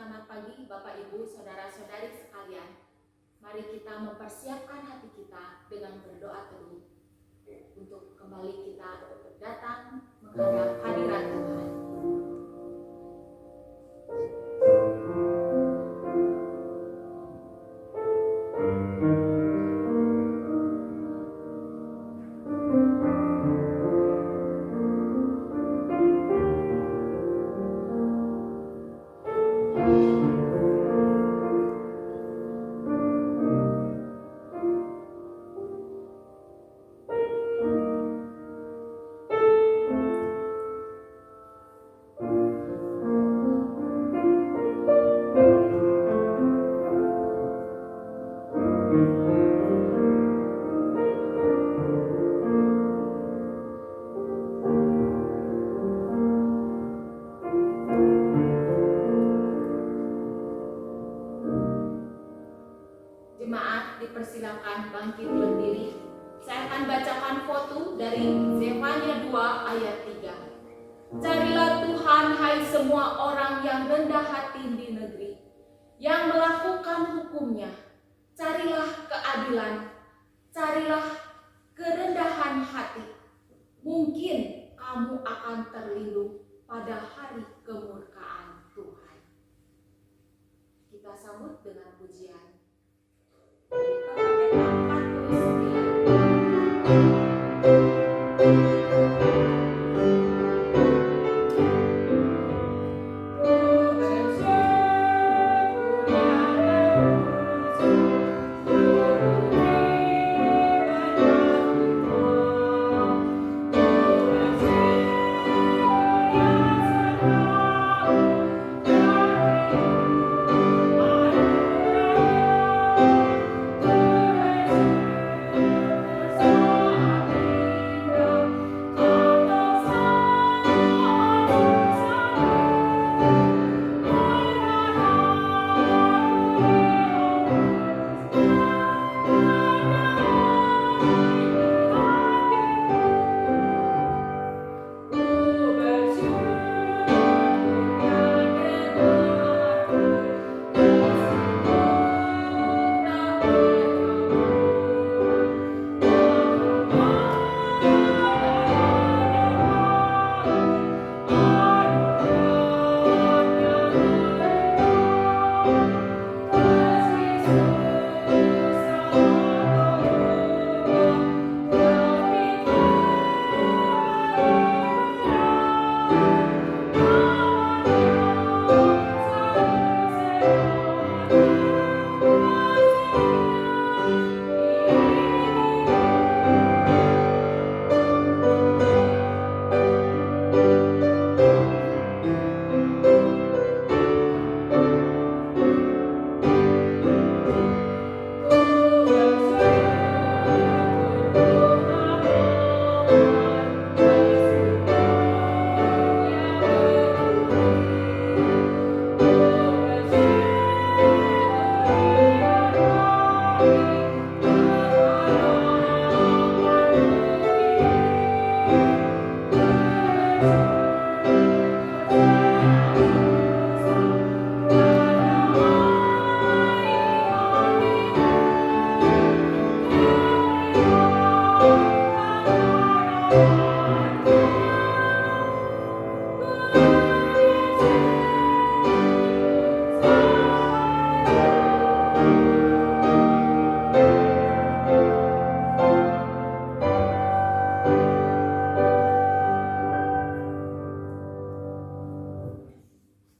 Selamat pagi Bapak Ibu, Saudara-saudari sekalian. Mari kita mempersiapkan hati kita dengan berdoa teduh untuk kembali kita datang menghadap hadirat Tuhan. Jemaat dipersilakan bangkit berdiri. Saya akan bacakan foto dari Zefania 2 ayat 3. Carilah Tuhan hai semua orang yang rendah hati di negeri, yang melakukan hukum-Nya. Carilah keadilan, carilah kerendahan hati. Mungkin kamu akan terlindung pada hari kemurkaan Tuhan. Kita sambut dengan pujian.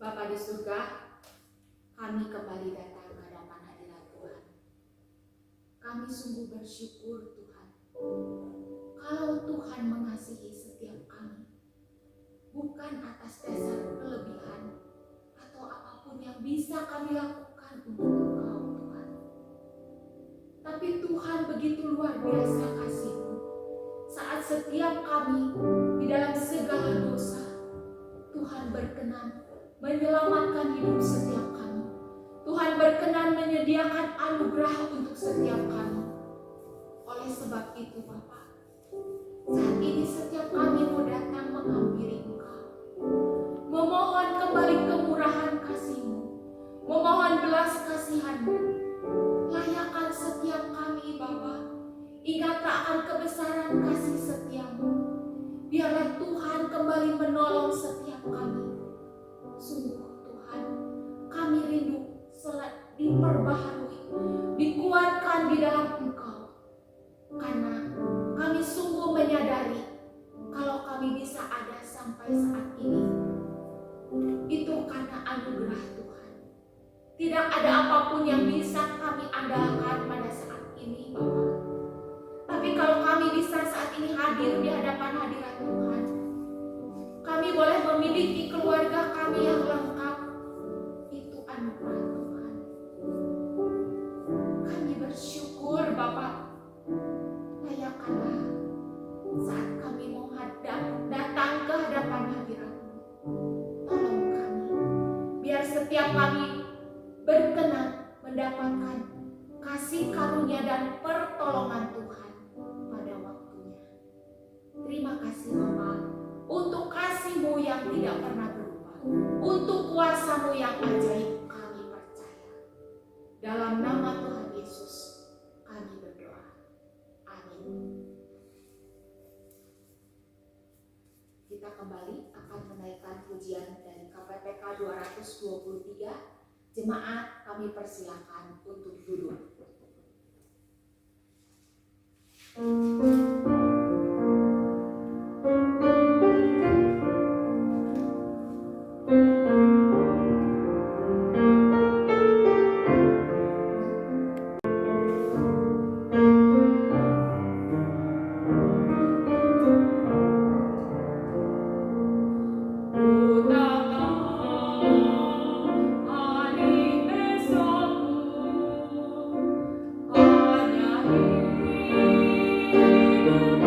Bapa di surga, kami kembali datang ke hadapan hadirat Tuhan. Kami sungguh bersyukur Tuhan, kalau Tuhan mengasihi setiap kami, bukan atas dasar kelebihan atau apapun yang bisa kami lakukan untuk Engkau Tuhan. Tapi Tuhan begitu luar biasa kasih-Mu, saat setiap kami di dalam segala dosa, Tuhan berkenan menyelamatkan hidup setiap kami. Tuhan berkenan menyediakan anugerah untuk setiap kami. Oleh sebab itu Bapa, saat ini setiap kami mau datang menghampiri Engkau, memohon kembali kemurahan kasih-Mu, kasihan-Mu. Layakkan setiap kami Bapa. Ingatlah akan kebesaran kasih setia-Mu. Biarlah Tuhan kembali menolong setiap kami. Sungguh Tuhan, kami rindu diperbaharui, dikuatkan di dalam Engkau. Karena kami sungguh menyadari kalau kami bisa ada sampai saat ini, itu karena anugerah Tuhan. Tidak ada apapun yang bisa kami andalkan pada saat ini Bapak. Tapi kalau kami bisa saat ini hadir di hadapan hadirat Tuhan, kami boleh memiliki keluarga kami yang lengkap. Itu anugerah Tuhan. Kami bersyukur Bapak. Layakkanlah saat kami mau datang ke hadapan hadirat-Mu. Tolong kami, biar setiap kami berkenan mendapatkan kasih karunia dan pertolongan Tuhan pada waktunya. Terima kasih Bapa untuk kasih-Mu yang tidak pernah berubah, untuk kuasa-Mu yang ajaib kami percaya. Dalam nama Tuhan Yesus kami berdoa. Amin. Kita kembali akan menaikkan pujian dari KPPK 223. Jemaat kami persilakan untuk duduk. Hanya hidup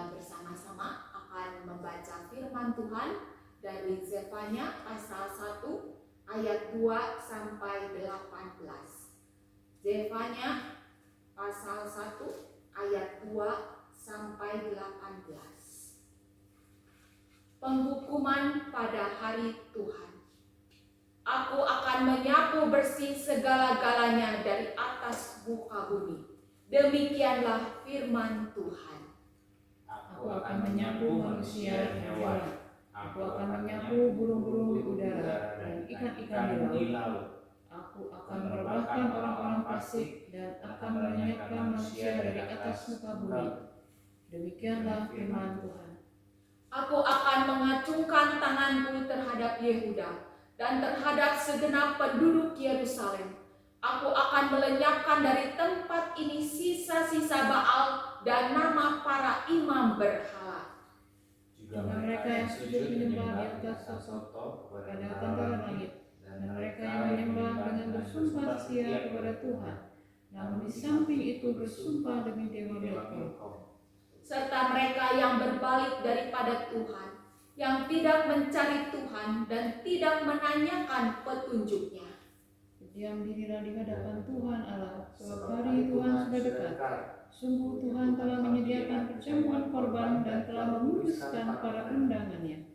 kita bersama-sama akan membaca firman Tuhan dari Zefanya pasal 1 ayat 2 sampai 18. Zefanya pasal 1 ayat 2 sampai 18. Penghukuman pada hari Tuhan. Aku akan menyapu bersih segala-galanya dari atas muka bumi. Demikianlah firman Tuhan. Aku akan menyapu manusia dan hewan. Aku akan menyapu burung-burung di udara dan ikan-ikan di laut. Aku akan merebahkan orang-orang fasik dan akan melenyapkan manusia dari atas muka bumi. Demikianlah firman Tuhan. Aku akan mengacungkan tanganku terhadap Yehuda dan terhadap segenap penduduk Yerusalem. Aku akan melenyapkan dari tempat ini sisa-sisa Baal dan nama para imam berhala. Juga mereka yang sujud menyembah di atas Soto kepada tentara langit, dan mereka yang menyembah dengan bersumpah setia kepada Tuhan, namun di samping itu bersumpah demi dewa mereka. Serta mereka yang berbalik daripada Tuhan, yang tidak mencari Tuhan dan tidak menanyakan petunjuknya. Berdiam dirilah di hadapan Tuhan Allah, sebab hari Tuhan sudah dekat. Sungguh Tuhan telah menyediakan perjamuan korban dan telah memutuskan para undangannya.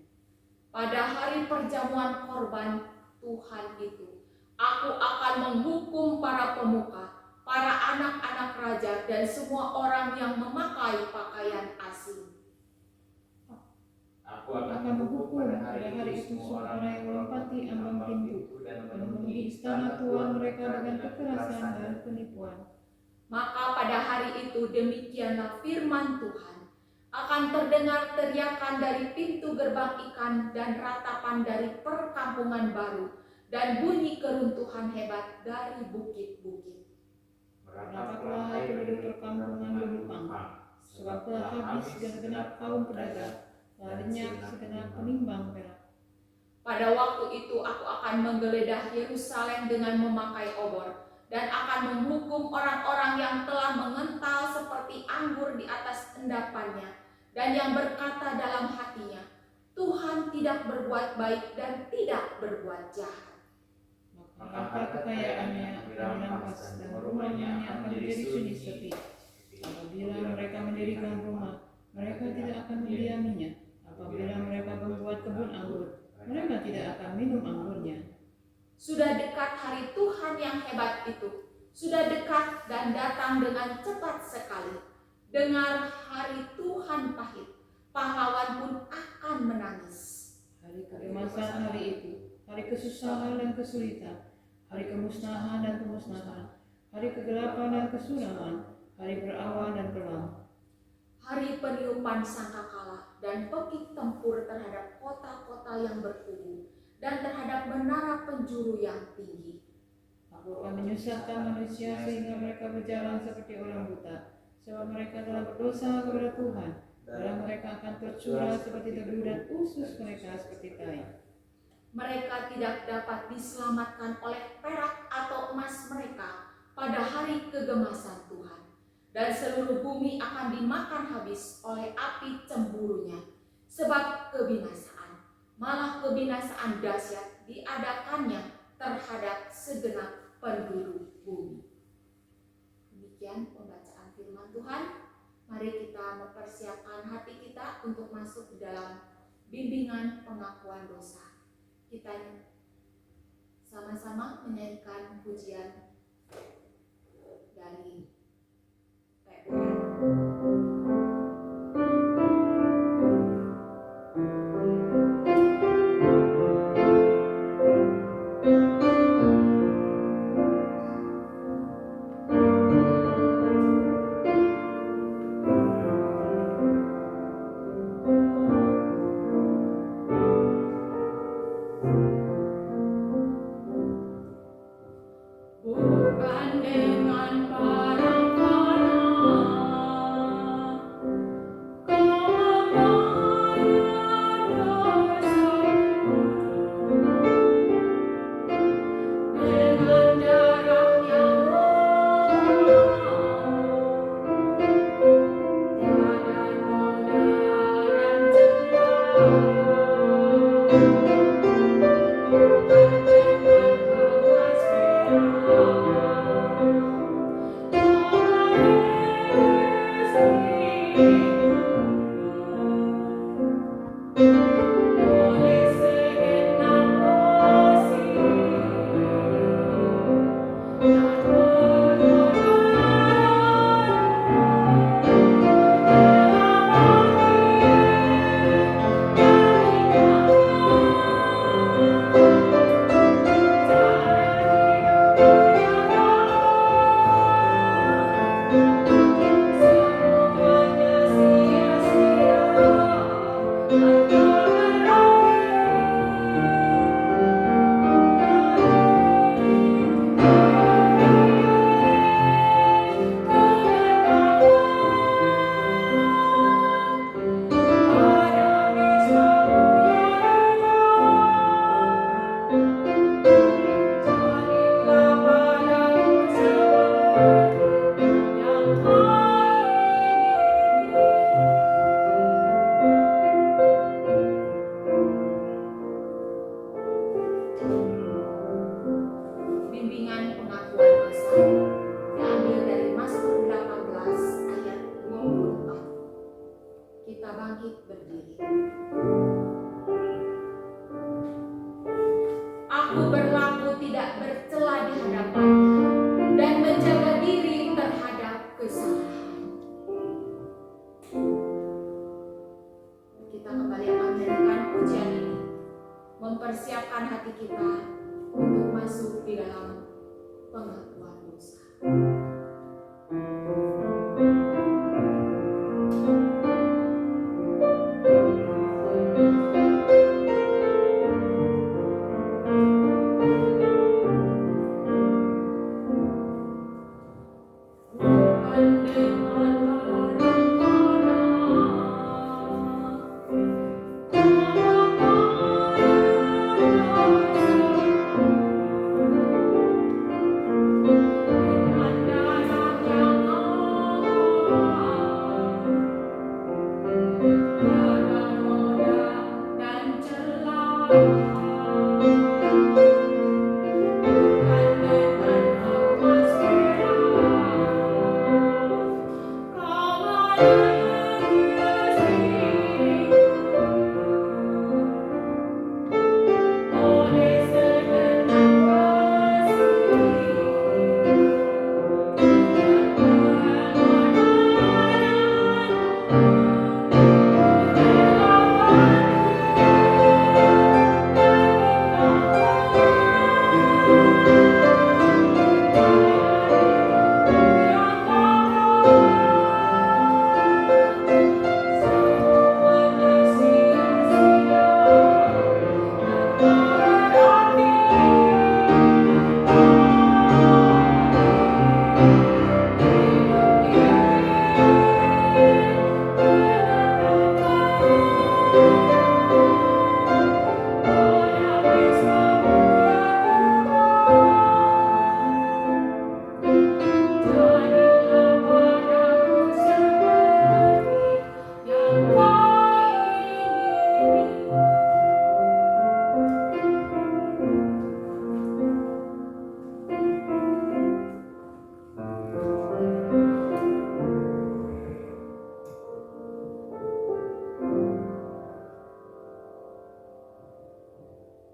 Pada hari perjamuan korban Tuhan itu, aku akan menghukum para pemuka, para anak-anak raja, dan semua orang yang memakai pakaian asing. Aku akan menghukum pada hari itu semua orang yang melompati ambang pintu dan memenuhi istana Tuhan mereka dengan kekerasan dan penipuan. Maka pada hari itu demikianlah firman Tuhan. Akan terdengar teriakan dari pintu gerbang ikan dan ratapan dari perkampungan baru dan bunyi keruntuhan hebat dari bukit-bukit. Merataplah hai penduduk perkampungan berlupang, sebab telah habis segenap kaum pedagang, telah lenyap segenap penimbang perak. Pada waktu itu aku akan menggeledah Yerusalem dengan memakai obor dan akan menghukum orang-orang yang telah mengental seperti anggur di atas endapannya dan yang berkata dalam hatinya, Tuhan tidak berbuat baik dan tidak berbuat jahat. Maka harta kekayaannya akan dirampas dan rumahnya akan menjadi sunyi sepi. Apabila mereka mendirikan rumah, mereka tidak akan mendiaminya. Apabila mereka membuat kebun anggur, mereka tidak akan minum anggurnya. Sudah dekat hari Tuhan yang hebat itu, sudah dekat dan datang dengan cepat sekali. Dengar, hari Tuhan pahit, pahlawan pun akan menangis. Hari kegemasan hari itu, hari kesusahan dan kesulitan, hari kemusnahan dan pemusnahan, hari kegelapan dan kesunaman, hari berawan dan kelam. Hari peniupan sangkakala dan pekik tempur terhadap kota-kota yang berkubu dan terhadap menara penjuru yang tinggi. Aku akan menyusahkan manusia sehingga mereka berjalan seperti orang buta, sebab mereka telah berdosa kepada Tuhan. Darah mereka akan tercurah seperti debu dan usus mereka seperti tai. Mereka tidak dapat diselamatkan oleh perak atau emas mereka pada hari kegemasan Tuhan. Dan seluruh bumi akan dimakan habis oleh api cemburunya. Sebab kebinasaan, malah kebinasaan dahsyat diadakannya terhadap segenap penduduk bumi. Demikian pembacaan firman Tuhan. Mari kita mempersiapkan hati kita untuk masuk ke dalam bimbingan pengakuan dosa. Kita sama-sama menyanyikan pujian dari bukan dengan para oleh segenap kasih dan Bimbingan pengakuan dosa diambil dari Mazmur 18 ayat 24. Kita bangkit berdiri. Aku berlaku tidak bercela di hadapannya dan menjaga diri terhadap kesalahan. Kita kembali akan menyanyikan pujian ini, mempersiapkan hati kita untuk masuk di dalam pengakuan dosa.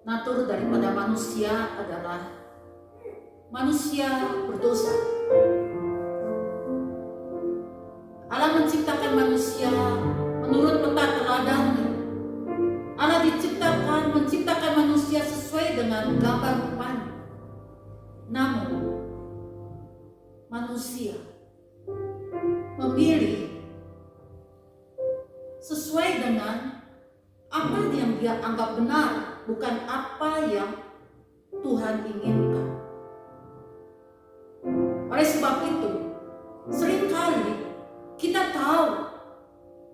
Natur daripada manusia adalah manusia berdosa. Allah menciptakan manusia menurut peta teladannya. Allah menciptakan manusia sesuai dengan gambar rupanya. Namun manusia memilih sesuai dengan apa yang dia anggap benar, bukan apa yang Tuhan inginkan. Oleh sebab itu, seringkali kita tahu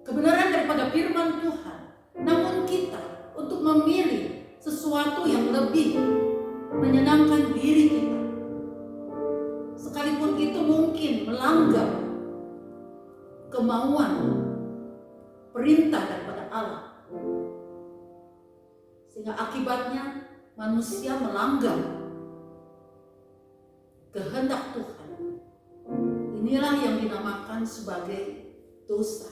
kebenaran daripada firman Tuhan, namun kita untuk memilih sesuatu yang lebih menyenangkan diri kita, sekalipun itu mungkin melanggar kemauan perintah daripada Allah, sehingga akibatnya manusia melanggar kehendak Tuhan. Inilah yang dinamakan sebagai dosa.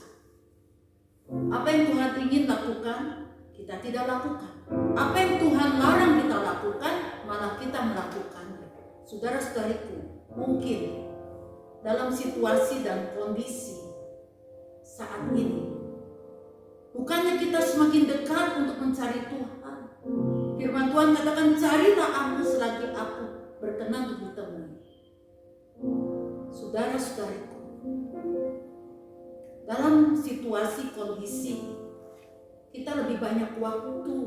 Apa yang Tuhan ingin lakukan lakukan, kita tidak lakukan. Apa yang Tuhan larang kita lakukan, malah kita melakukannya. Saudara-saudariku, mungkin dalam situasi dan kondisi saat ini, bukannya kita semakin dekat untuk mencari Tuhan. Firman Tuhan katakan, carilah aku selagi aku berkenan untuk ditemui. Saudara-saudariku, dalam situasi kondisi kita lebih banyak waktu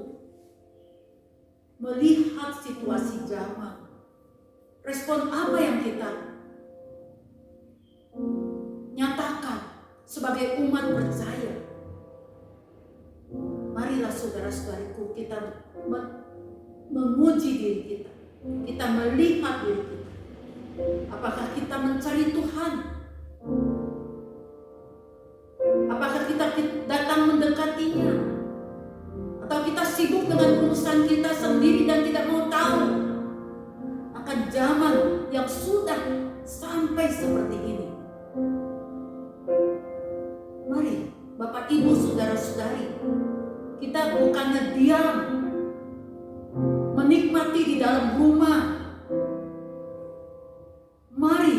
melihat situasi zaman. Respon apa yang kita nyatakan sebagai umat percaya? Marilah saudara-saudariku, kita menguji diri kita. Kita melihat diri kita. Apakah kita mencari Tuhan? Apakah kita datang mendekatinya? Atau kita sibuk dengan urusan kita sendiri dan tidak mau tahu akan zaman yang sudah sampai seperti ini? Mari Bapak Ibu saudara-saudari, kita bukannya diam menikmati di dalam rumah. Mari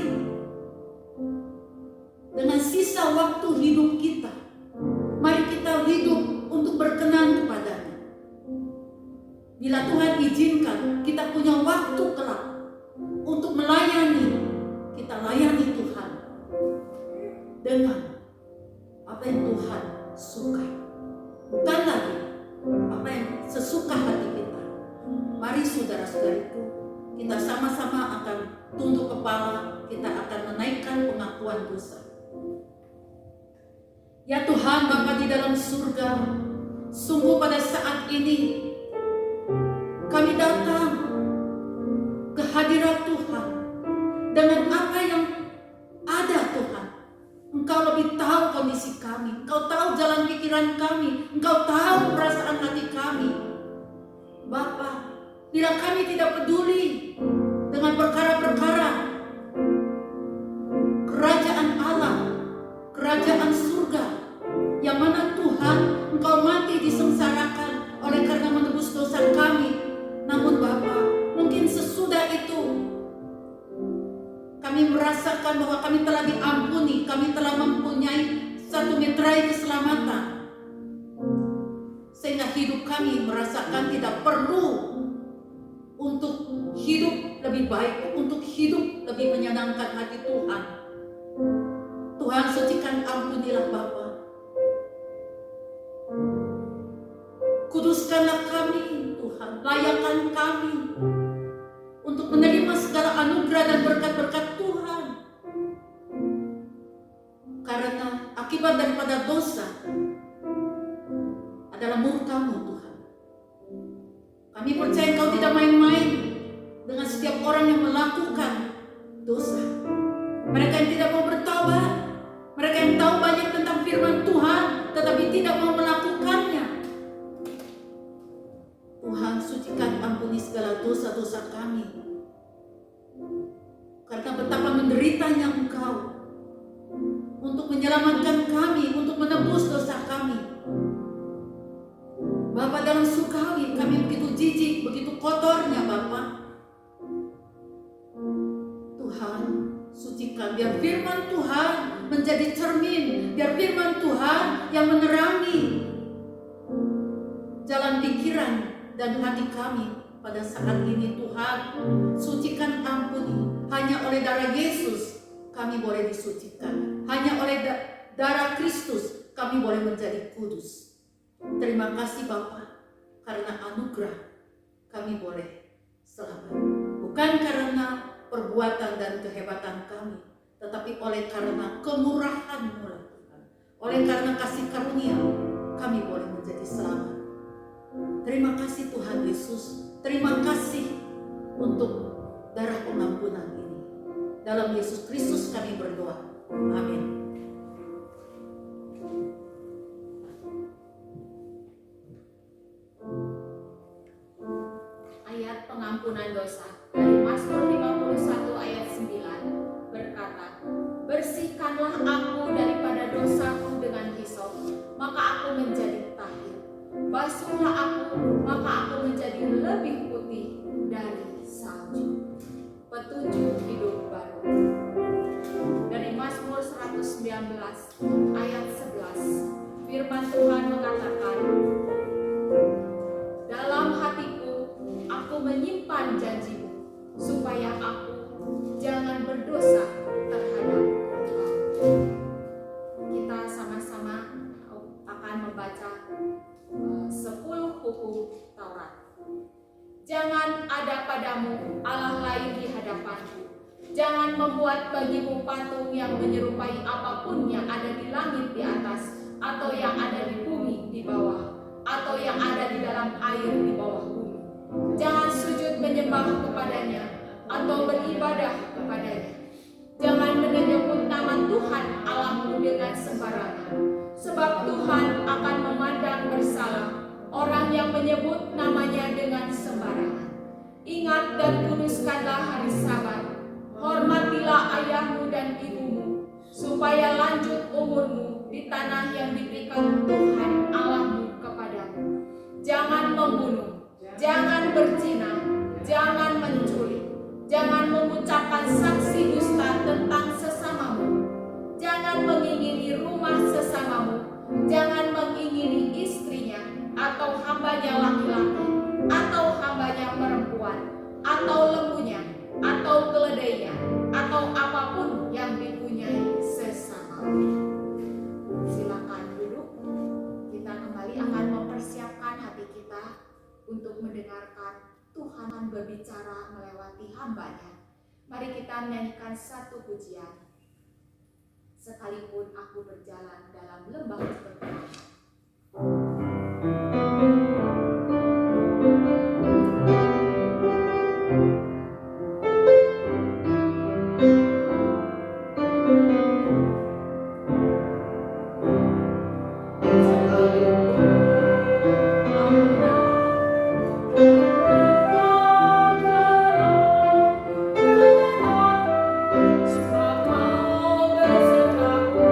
dengan sisa waktu hidup kita, mari kita hidup untuk berkenan kepada-Nya. Bila Tuhan izinkan kita punya waktu kelak untuk melayani, kita layani Tuhan dengan apa yang Tuhan suka, bukan lagi apa yang sesuka hati kita. Mari saudara-saudariku, kita sama-sama akan tunduk kepala, kita akan menaikkan pengakuan dosa. Ya Tuhan Bapa di dalam surga, sungguh pada saat ini kami datang ke hadirat Tuhan dengan apa yang ada Tuhan. Engkau lebih tahu kondisi kami, Engkau tahu jalan pikiran kami, Engkau tahu perasaan hati kami. Bapa, bila kami tidak peduli dengan perkara-perkara kerajaan Allah, kerajaan surga, yang mana Tuhan Engkau mati disengsarakan oleh karena menebus dosa kami. Namun Bapa, mungkin sesudah itu kami merasakan bahwa kami telah diampuni, kami telah mempunyai satu meterai keselamatan, sehingga hidup kami merasakan tidak perlu untuk hidup lebih baik, untuk hidup lebih menyenangkan hati Tuhan. Tuhan sucikan, ampunilah Bapa. Kuduskanlah kami Tuhan, layakkan kami untuk menerima segala anugerah dan berkat-berkat Tuhan. Karena akibat daripada dosa adalah murka-Mu Tuhan. Kami percaya Engkau tidak main-main dengan setiap orang yang melakukan dosa. Mereka yang tidak mau bertobat, mereka yang tahu banyak tentang firman Tuhan tetapi tidak mau melakukannya. Tuhan, sucikan, ampuni segala dosa-dosa kami. Karena betapa menderitanya Engkau untuk menyelamatkan kami, untuk menebus dosa kami. Bapa, dalam surgawi kami begitu jijik, begitu kotornya Bapa. Tuhan, sucikan, biar firman Tuhan menjadi cermin, biar firman Tuhan yang menerangi jalan pikiran dan hati kami pada saat ini. Tuhan, sucikan, ampuni. Hanya oleh darah Yesus kami boleh disucikan. Hanya oleh darah Kristus kami boleh menjadi kudus. Terima kasih Bapa, karena anugerah kami boleh selamat. Bukan karena perbuatan dan kehebatan kami, tetapi oleh karena kemurahan-Mu Tuhan. Oleh karena kasih karunia kami boleh menjadi selamat. Terima kasih Tuhan Yesus. Terima kasih untuk darah pengampunan ini. Dalam Yesus Kristus kami berdoa. Amin. Ayat pengampunan dosa dari Mazmur 51 ayat 9 berkata, bersihkanlah aku daripada dosaku dengan hisop, maka aku menjadi tahir. basuhlah aku, maka aku menjadi lebih putih dari salju. Petunjuk hidup baru. Dari Mazmur 119 ayat 11, firman Tuhan mengatakan, dalam hatiku aku menyimpan janjimu, supaya aku jangan berdosa terhadap Engkau. Kita sama-sama akan membaca 10 hukum Taurat. Jangan ada padamu Allah lain di hadapanku. Jangan membuat bagimu patung yang menyerupai apapun yang ada di langit di atas, atau yang ada di bumi di bawah, atau yang ada di dalam air di bawah bumi. Jangan sujud menyembah kepadanya, atau beribadah kepadanya. Jangan menyebut nama Tuhan Allahmu dengan sembarangan, sebab Tuhan akan memandang bersalah orang yang menyebut namanya dengan sembarangan. Ingat dan kuduskanlah hari Sabat. Hormatilah ayahmu dan ibumu, supaya lanjut umurmu di tanah yang diberikan Tuhan Allahmu kepadamu. Jangan membunuh, jangan berzina, jangan mencuri, jangan mengucapkan saksi dusta tentang sesamamu, jangan mengingini rumah sesamamu, jangan mengingini istrinya, atau hambanya laki-laki, atau hambanya perempuan, atau lembunya, atau keledainya, atau apapun yang dipunyai sesamamu. Silakan duduk. Kita kembali akan mempersiapkan hati kita untuk mendengarkan Tuhan berbicara melewati hambanya. Mari kita menyanyikan satu pujian. Sekalipun aku berjalan dalam lembah pegunungan. Sebab kau besertaku.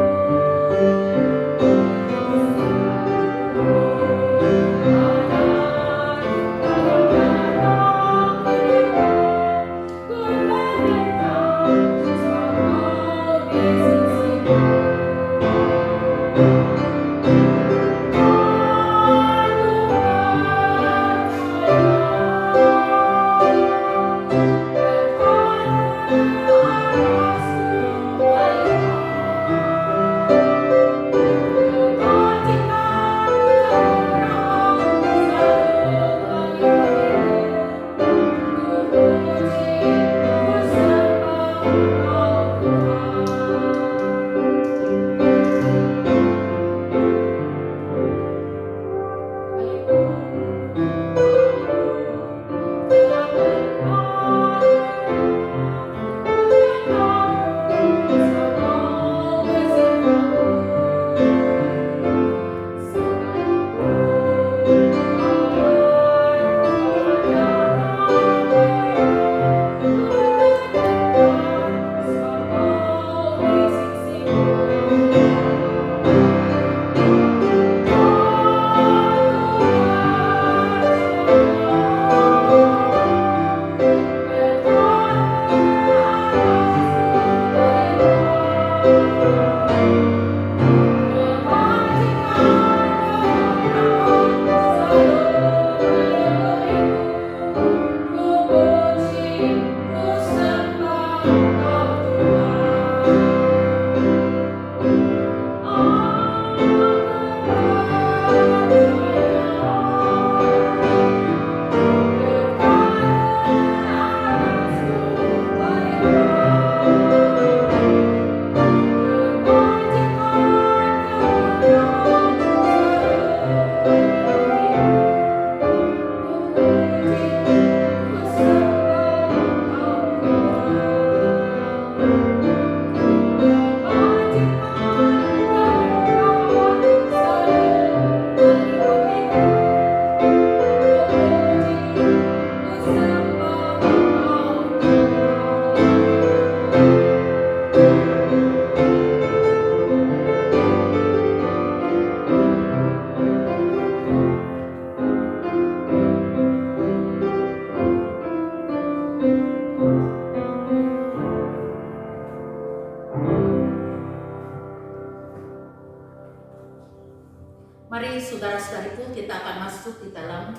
saudara-saudariku, kita akan masuk di dalam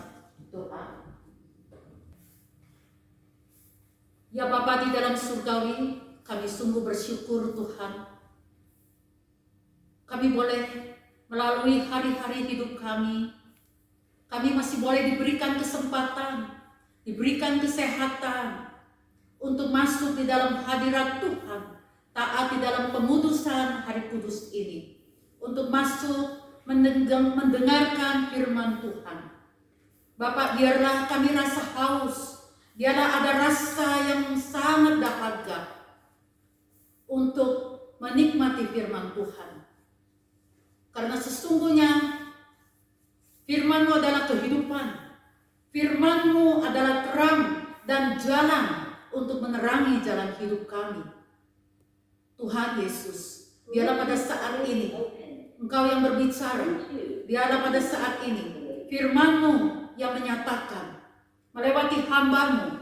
doa. Ya Bapa di dalam surgawi, kami sungguh bersyukur Tuhan. Kami boleh melalui hari-hari hidup kami masih boleh diberikan kesempatan, diberikan kesehatan untuk masuk di dalam hadirat Tuhan, taat di dalam pengudusan hari kudus ini, untuk masuk mendengarkan firman Tuhan. Bapak, biarlah kami rasa haus, biarlah ada rasa yang sangat dahaga untuk menikmati firman Tuhan. Karena sesungguhnya firman-Mu adalah kehidupan, firman-Mu adalah terang dan jalan untuk menerangi jalan hidup kami. Tuhan Yesus, biarlah pada saat ini Engkau yang berbicara, biarlah pada saat ini firman-Mu yang menyatakan melewati hamba-Mu,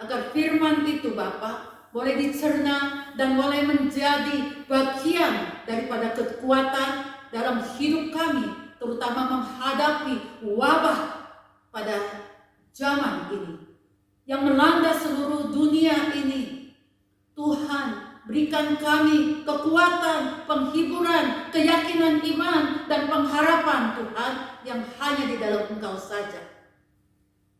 agar firman itu Bapa boleh dicerna dan boleh menjadi bagian daripada kekuatan dalam hidup kami, terutama menghadapi wabah pada zaman ini yang melanda seluruh dunia ini. Tuhan, berikan kami kekuatan, penghiburan, keyakinan iman, dan pengharapan Tuhan yang hanya di dalam Engkau saja.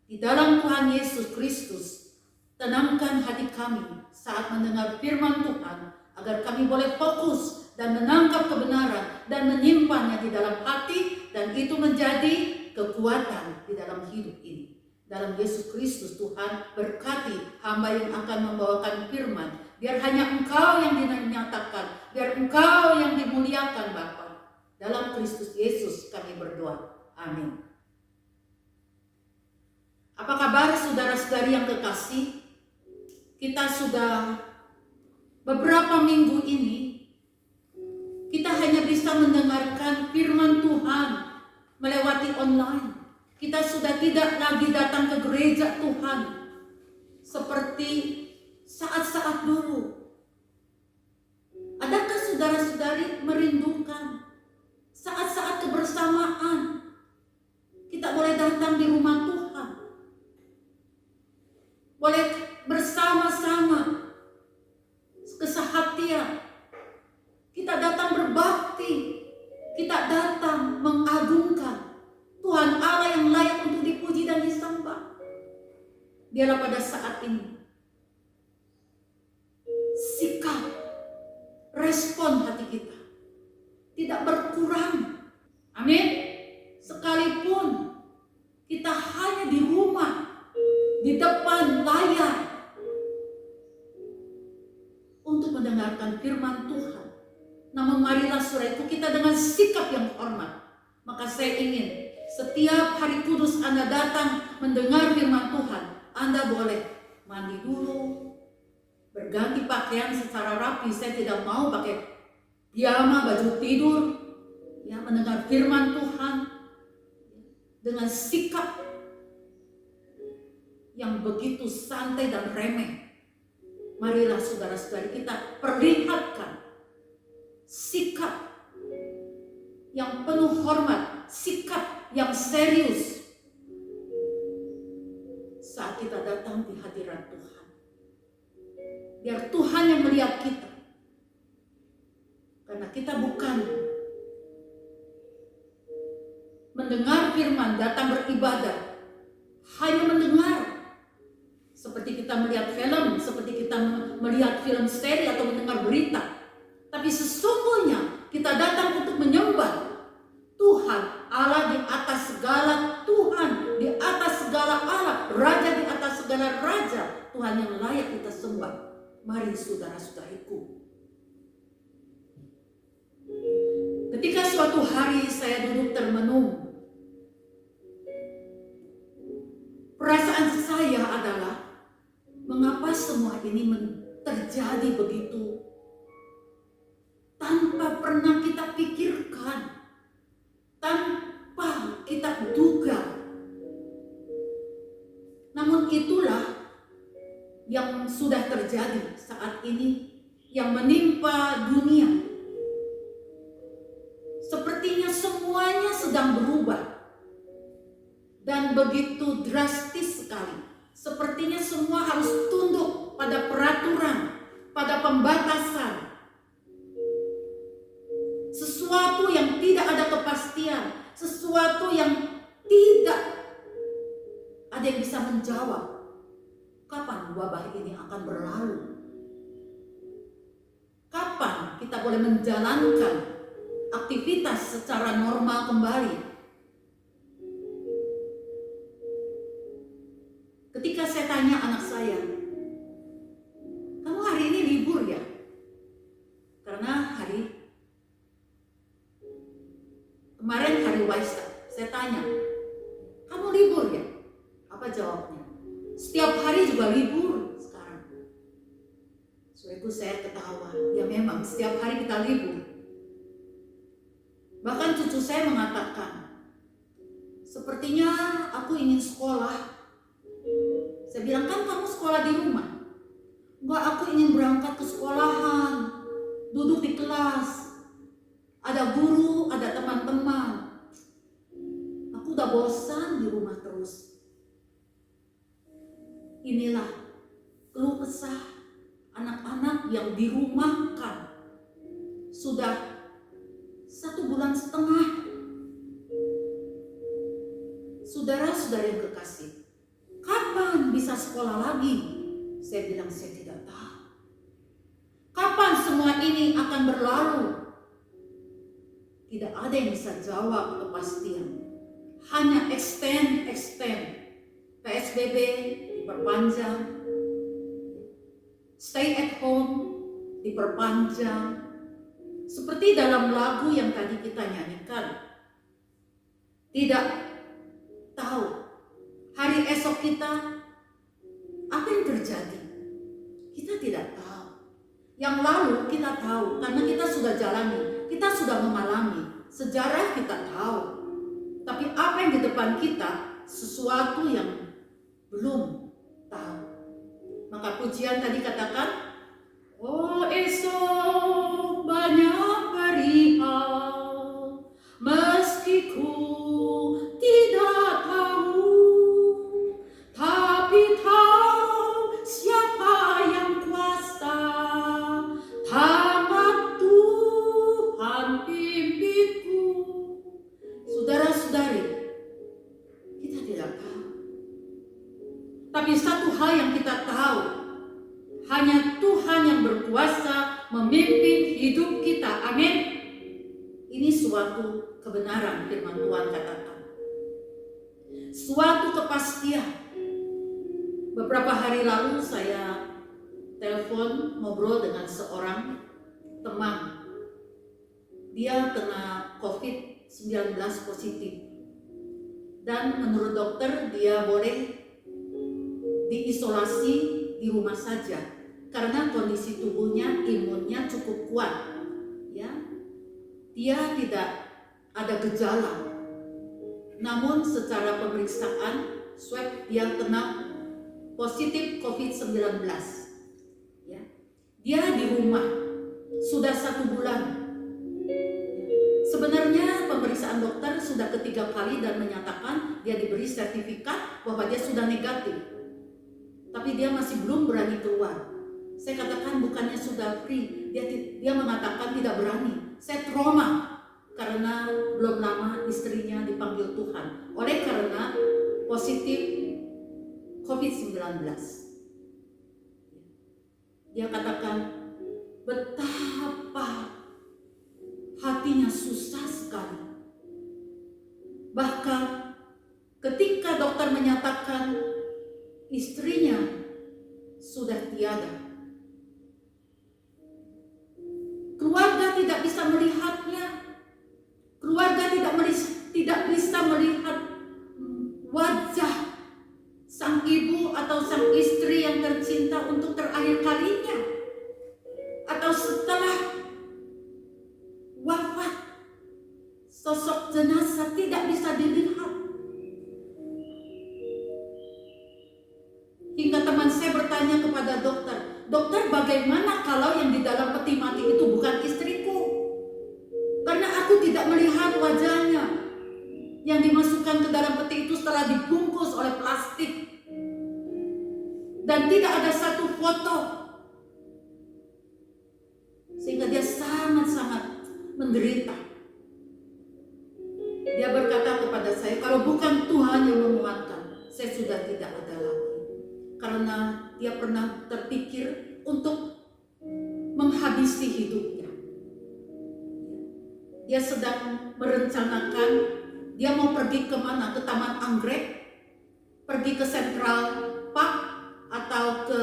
Di dalam Tuhan Yesus Kristus, tenangkan hati kami saat mendengar firman Tuhan, agar kami boleh fokus dan menangkap kebenaran dan menyimpannya di dalam hati, dan itu menjadi kekuatan di dalam hidup ini. Dalam Yesus Kristus Tuhan, berkati hamba yang akan membawakan firman. Biar hanya Engkau yang dinyatakan, biar Engkau yang dimuliakan Bapa. Dalam Kristus Yesus kami berdoa. Amin. Apa kabar saudara-saudari yang kekasih? Kita sudah beberapa minggu ini, kita hanya bisa mendengarkan firman Tuhan melewati online. Kita sudah tidak lagi datang ke gereja Tuhan seperti saat-saat dulu. Adakah saudara-saudari merindukan saat-saat kebersamaan? Kita boleh datang di rumah Tuhan, boleh bersama-sama kesehatian. Kita datang berbakti, kita datang mengagungkan Tuhan Allah yang layak untuk dipuji dan disembah. Biarlah pada saat ini sikap, respon hati kita tidak berkurang. Amin. Sekalipun kita hanya di rumah, di depan layar, untuk mendengarkan firman Tuhan. Namun marilah saudaraku, kita dengan sikap yang hormat. Maka saya ingin setiap hari kudus Anda datang mendengar firman Tuhan, Anda boleh mandi dulu, berganti pakaian secara rapi. Saya tidak mau pakai piyama, baju tidur, ya, mendengar firman Tuhan dengan sikap yang begitu santai dan remeh. Marilah saudara-saudari kita perlihatkan sikap yang penuh hormat, sikap yang serius saat kita datang di hadirat Tuhan. Biar Tuhan yang melihat kita, karena kita bukan mendengar firman, datang beribadah, hanya mendengar. Seperti kita melihat film, seperti kita melihat film seri atau mendengar berita. Tapi sesungguhnya kita datang untuk menyembah Tuhan Allah di atas segala Tuhan, di atas segala Allah, Raja di atas segala Raja, Tuhan yang layak kita sembah. Mari saudara-saudariku. Ketika suatu hari saya duduk termenung, perasaan saya adalah, mengapa semua ini terjadi begitu tanpa pernah kita pikirkan, tanpa kita duga. Namun itulah yang sudah terjadi saat ini, yang menimpa dunia. Sepertinya semuanya sedang berubah dan begitu drastis sekali. Sepertinya semua harus tunduk pada peraturan, pada pembatasan. Sesuatu yang tidak ada kepastian, sesuatu yang tidak ada yang bisa menjawab kapan wabah ini akan berlalu. Kapan kita boleh menjalankan aktivitas secara normal kembali? Ketika saya tanya anak saya, kamu hari ini libur ya? Karena kemarin hari Waisak, saya tanya, kamu libur ya? Apa jawabnya? Setiap hari juga libur sekarang. Setelah itu saya ketawa, ya memang setiap hari kita libur. Bahkan cucu saya mengatakan, sepertinya aku ingin sekolah. Saya bilang, kan kamu sekolah di rumah. Enggak, aku ingin berangkat ke sekolahan, duduk di kelas, ada guru, ada teman-teman. Aku udah bosan di rumah terus. Inilah keluh kesah anak-anak yang dirumahkan sudah 1,5 bulan. Saudara-saudara yang kekasih, kapan bisa sekolah lagi? Saya bilang saya tidak tahu. Kapan semua ini akan berlalu? Tidak ada yang bisa jawab kepastian. Hanya extend. PSBB diperpanjang. Stay at home diperpanjang. Seperti dalam lagu yang tadi kita nyanyikan. Tidak tahu hari esok kita apa yang terjadi. Kita tidak tahu. Yang lalu kita tahu karena kita sudah jalani, kita sudah mengalami, sejarah kita tahu. Tapi apa yang di depan kita sesuatu yang belum tahu. Maka pujian tadi katakan, oh esok banyak perihal, meski ku tidak tahu, tapi tahu siapa yang kuasa, tangan Tuhan pimpinku. Saudara-saudari, kita tidak tahu. Tapi satu hal yang kita tahu, hanya Tuhan yang berkuasa memimpin hidup kita. Amin. Ini suatu kebenaran firman Tuhan katakan. Suatu kepastian. Beberapa hari lalu saya telepon ngobrol dengan seorang teman. Dia kena COVID-19 positif. Dan menurut dokter dia boleh diisolasi di rumah saja karena kondisi tubuhnya, imunnya cukup kuat. Ya, dia tidak ada gejala. Namun secara pemeriksaan swab dia kena positif COVID-19. Ya, dia di rumah sudah 1 bulan. Sebenarnya pemeriksaan dokter sudah ketiga kali dan menyatakan dia diberi sertifikat bahwa dia sudah negatif. Tapi dia masih belum berani keluar. Saya katakan bukannya sudah free, dia mengatakan tidak berani. Saya trauma karena belum lama istrinya dipanggil Tuhan oleh karena positif COVID-19. Dia katakan betapa hatinya susah sekali. Bahkan ketika dokter menyatakan istrinya sudah tiada, keluarga tidak bisa melihatnya, keluarga tidak bisa melihat wajah sang ibu atau sang istri yang tercinta untuk terakhir kalinya, atau setelah wafat sosok jenazah tidak bisa dilihat. Hingga teman saya bertanya kepada dokter, dokter bagaimana kalau yang di dalam peti mati itu bukan istriku? Karena aku tidak melihat wajahnya. yang dimasukkan ke dalam peti itu setelah dibungkus oleh plastik. Dan tidak ada satu foto. Sehingga dia sangat-sangat menderita. Dia berkata kepada saya, kalau bukan Tuhan yang menguatkan, saya sudah tidak ada lagi. Karena dia pernah terpikir untuk menghabisi hidupnya. Dia sedang merencanakan, dia mau pergi kemana? Ke Taman Anggrek? Pergi ke Central Park? Atau ke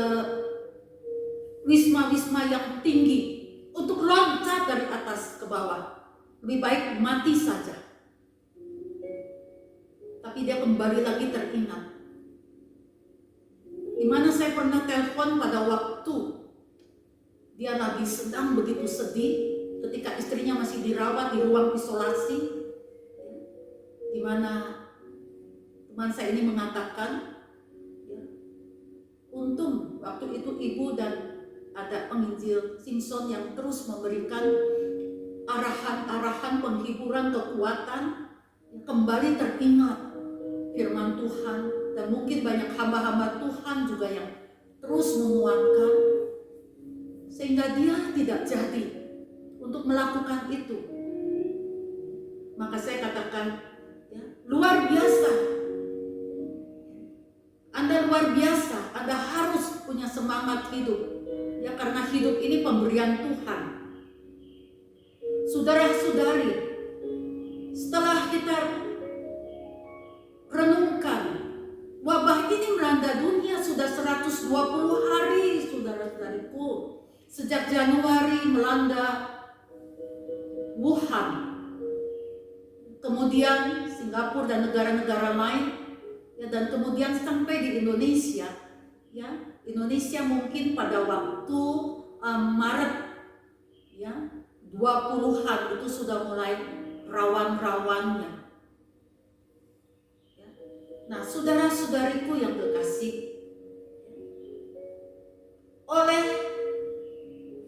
wisma-wisma yang tinggi? Untuk loncat dari atas ke bawah. Lebih baik mati saja. Tapi dia kembali lagi teringat. Di mana saya pernah telepon pada waktu dia lagi sedang begitu sedih ketika istrinya masih dirawat di ruang isolasi, di mana teman saya ini mengatakan, untung waktu itu ibu dan ada penginjil Simpson yang terus memberikan arahan-arahan penghiburan kekuatan, kembali teringat firman Tuhan, dan mungkin banyak hamba-hamba Tuhan juga yang terus menguatkan, sehingga dia tidak jadi untuk melakukan itu. Maka saya katakan, ya, luar biasa. Anda luar biasa, Anda harus punya semangat hidup. Ya, karena hidup ini pemberian Tuhan. Saudara-saudari, setelah kita renungkan, wabah ini melanda dunia sudah 120 hari, saudara-saudariku. Sejak Januari melanda Wuhan, kemudian Singapura dan negara-negara lain, ya, dan kemudian sampai di Indonesia. Ya, Indonesia mungkin pada waktu Maret, ya, 20-an itu sudah mulai rawan-rawannya. Nah, saudara-saudariku yang kekasih, oleh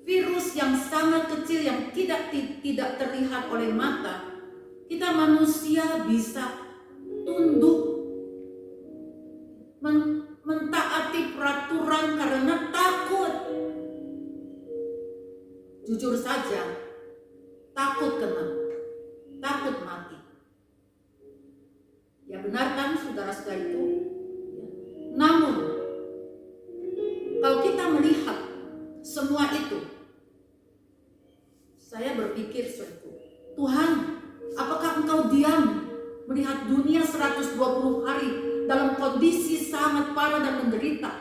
virus yang sangat kecil yang tidak terlihat oleh mata, kita manusia bisa tunduk mentaati peraturan karena takut. Jujur saja, takut kena, takut mati. Ya, benar kan saudara-saudariku? Ya. Namun kalau kita melihat semua itu, saya berpikir suatu, Tuhan, apakah Engkau diam melihat dunia 120 hari dalam kondisi sangat parah dan menderita?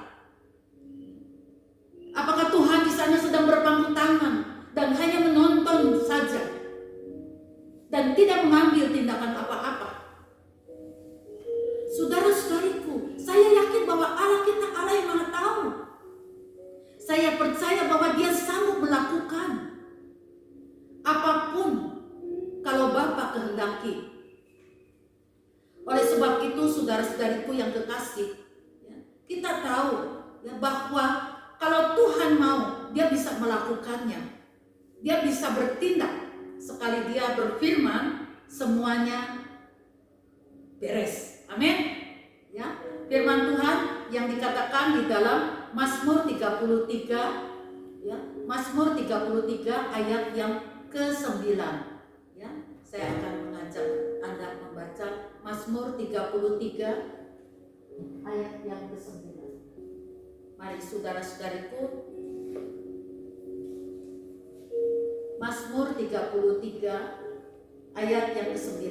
Apakah Tuhan di sana sedang berpangku tangan dan hanya menonton saja dan tidak mengambil tindakan apa-apa? Saudara-saudariku, saya yakin bahwa Allah kita Allah yang Maha Tahu. Saya percaya bahwa Dia sanggup melakukan apapun kalau Bapa kehendaki. Oleh sebab itu, saudara-saudariku yang kekasih, ya, kita tahu, ya, bahwa kalau Tuhan mau, Dia bisa melakukannya. Dia bisa bertindak. Sekali Dia berfirman, semuanya beres. Amin. Ya, firman Tuhan yang dikatakan di dalam Mazmur 33, ya, Mazmur 33 ayat yang ke-9. Ya, saya akan mengajak Anda membaca Mazmur 33 ayat yang ke-9. Mari saudara-saudariku, Mazmur 33 ayat yang ke-9.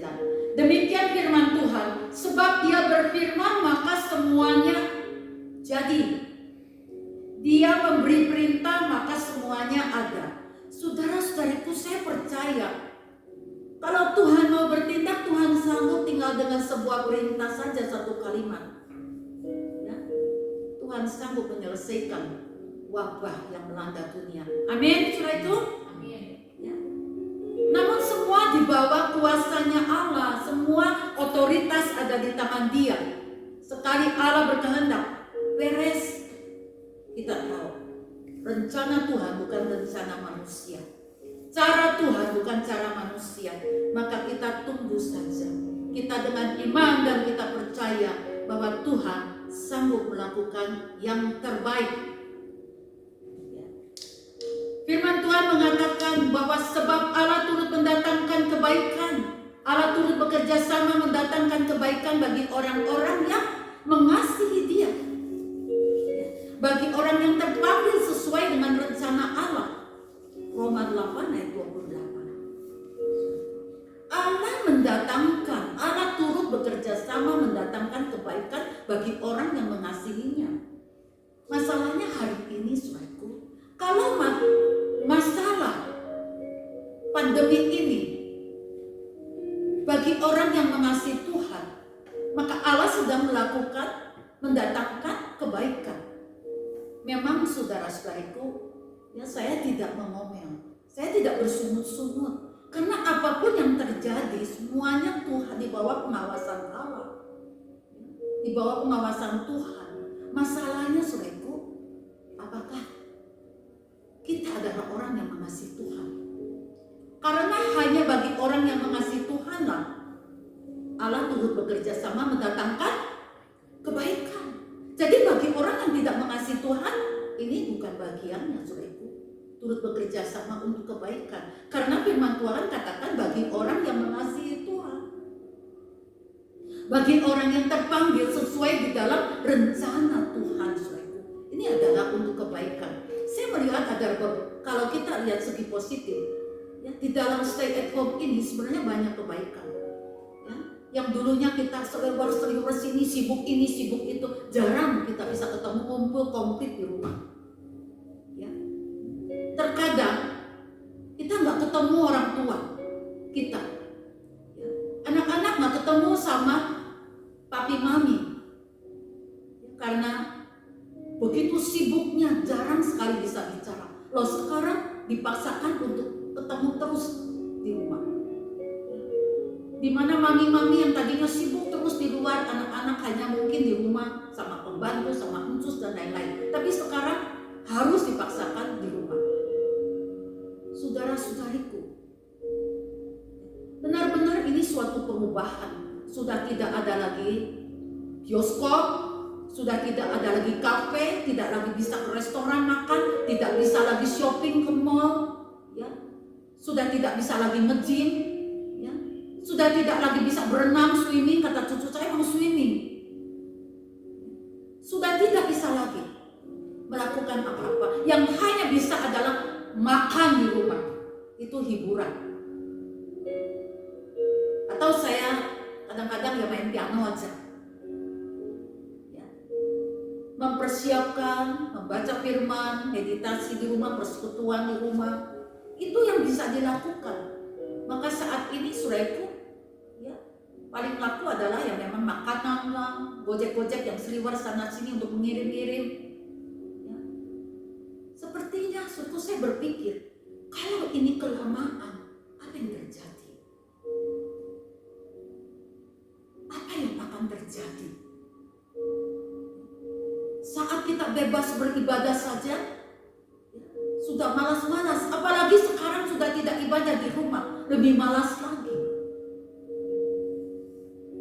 Demikian firman Tuhan, sebab Dia berfirman maka semuanya jadi. Dia memberi perintah maka semuanya ada. Saudara-saudariku, saya percaya kalau Tuhan mau bertindak, Tuhan sanggup tinggal dengan sebuah perintah saja, satu kalimat. Ya, Tuhan sanggup menyelesaikan wabah yang melanda dunia. Amin, saudara itu? Amin. Ya. Namun semua di bawah kuasanya Allah, semua otoritas ada di tangan Dia. Sekali Allah berkehendak, beres. Kita tahu, rencana Tuhan bukan rencana manusia. Cara Tuhan bukan cara manusia. Maka kita tunggu saja. kita dengan iman dan kita percaya bahwa Tuhan sanggup melakukan yang terbaik. Firman Tuhan mengatakan bahwa sebab Allah turut mendatangkan kebaikan, Allah turut bekerja sama mendatangkan kebaikan bagi orang-orang yang mengasihi Dia, bagi orang yang terpanggil sesuai dengan rencana Allah. Roma 8 ayat 28. Allah mendatangkan, Allah turut bekerja sama mendatangkan kebaikan bagi orang yang mengasihinya. Masalahnya hari ini, saudaraku, kalau masalah pandemi ini bagi orang yang mengasihi Tuhan, maka Allah sedang mendatangkan kebaikan. Memang saudara-saudariku, ya, saya tidak mengomel, saya tidak bersungut-sungut, karena apapun yang terjadi semuanya Tuhan di bawah pengawasan Allah, di bawah pengawasan Tuhan. Masalahnya, saudaraku, apakah kita adalah orang yang mengasihi Tuhan? Karena hanya bagi orang yang mengasihi Tuhan lah Allah turut bekerja sama mendatangkan kebaikan. Jadi bagi orang yang tidak mengasihi Tuhan, ini bukan bagiannya, saudaraku, turut bekerja sama untuk kebaikan. Karena firman Tuhan katakan bagi orang yang mengasihi Tuhan, bagi orang yang terpanggil sesuai di dalam rencana Tuhan, saudaraku, ini adalah untuk kebaikan. Saya melihat kalau kita lihat segi positif, ya, di dalam stay at home ini sebenarnya banyak kebaikan. Ya, yang dulunya kita seliwer sini, sibuk ini, sibuk itu, jarang kita bisa ketemu kumpul komplit di rumah. Ya, terkadang kita nggak ketemu orang tua kita, ya, anak-anak nggak ketemu sama papi mami, ya, karena begitu sibuknya jarang sekali bisa bicara. Loh, sekarang dipaksakan untuk ketemu terus di rumah. Dimana mami-mami yang tadinya sibuk terus di luar, anak-anak hanya mungkin di rumah sama pembantu, sama uncus dan lain-lain. Tapi sekarang harus dipaksakan di rumah. Saudara-saudariku, benar-benar ini suatu perubahan. Sudah tidak ada lagi bioskop, sudah tidak ada lagi kafe, tidak lagi bisa ke restoran makan, tidak bisa lagi shopping ke mall, ya. Sudah tidak bisa lagi nge-gym, ya. Sudah tidak lagi bisa berenang, swimming, kata cucu saya mau swimming. Sudah tidak bisa lagi melakukan apa-apa. Yang hanya bisa adalah makan di rumah. Itu hiburan. Atau saya kadang-kadang ya main piano aja. Mempersiapkan, membaca firman, meditasi di rumah, persekutuan di rumah, itu yang bisa dilakukan. Maka saat ini, saudaraku, ya, paling laku adalah yang memang makanan lah, gojek-gojek yang seliwer sana sini untuk mengirim-ngirim. Ya. Sepertinya suatu saya berpikir, kalau ini kelamaan, apa yang terjadi? Apa yang akan terjadi? Saat kita bebas beribadah saja, sudah malas-malas. Apalagi sekarang sudah tidak ibadah di rumah, lebih malas lagi.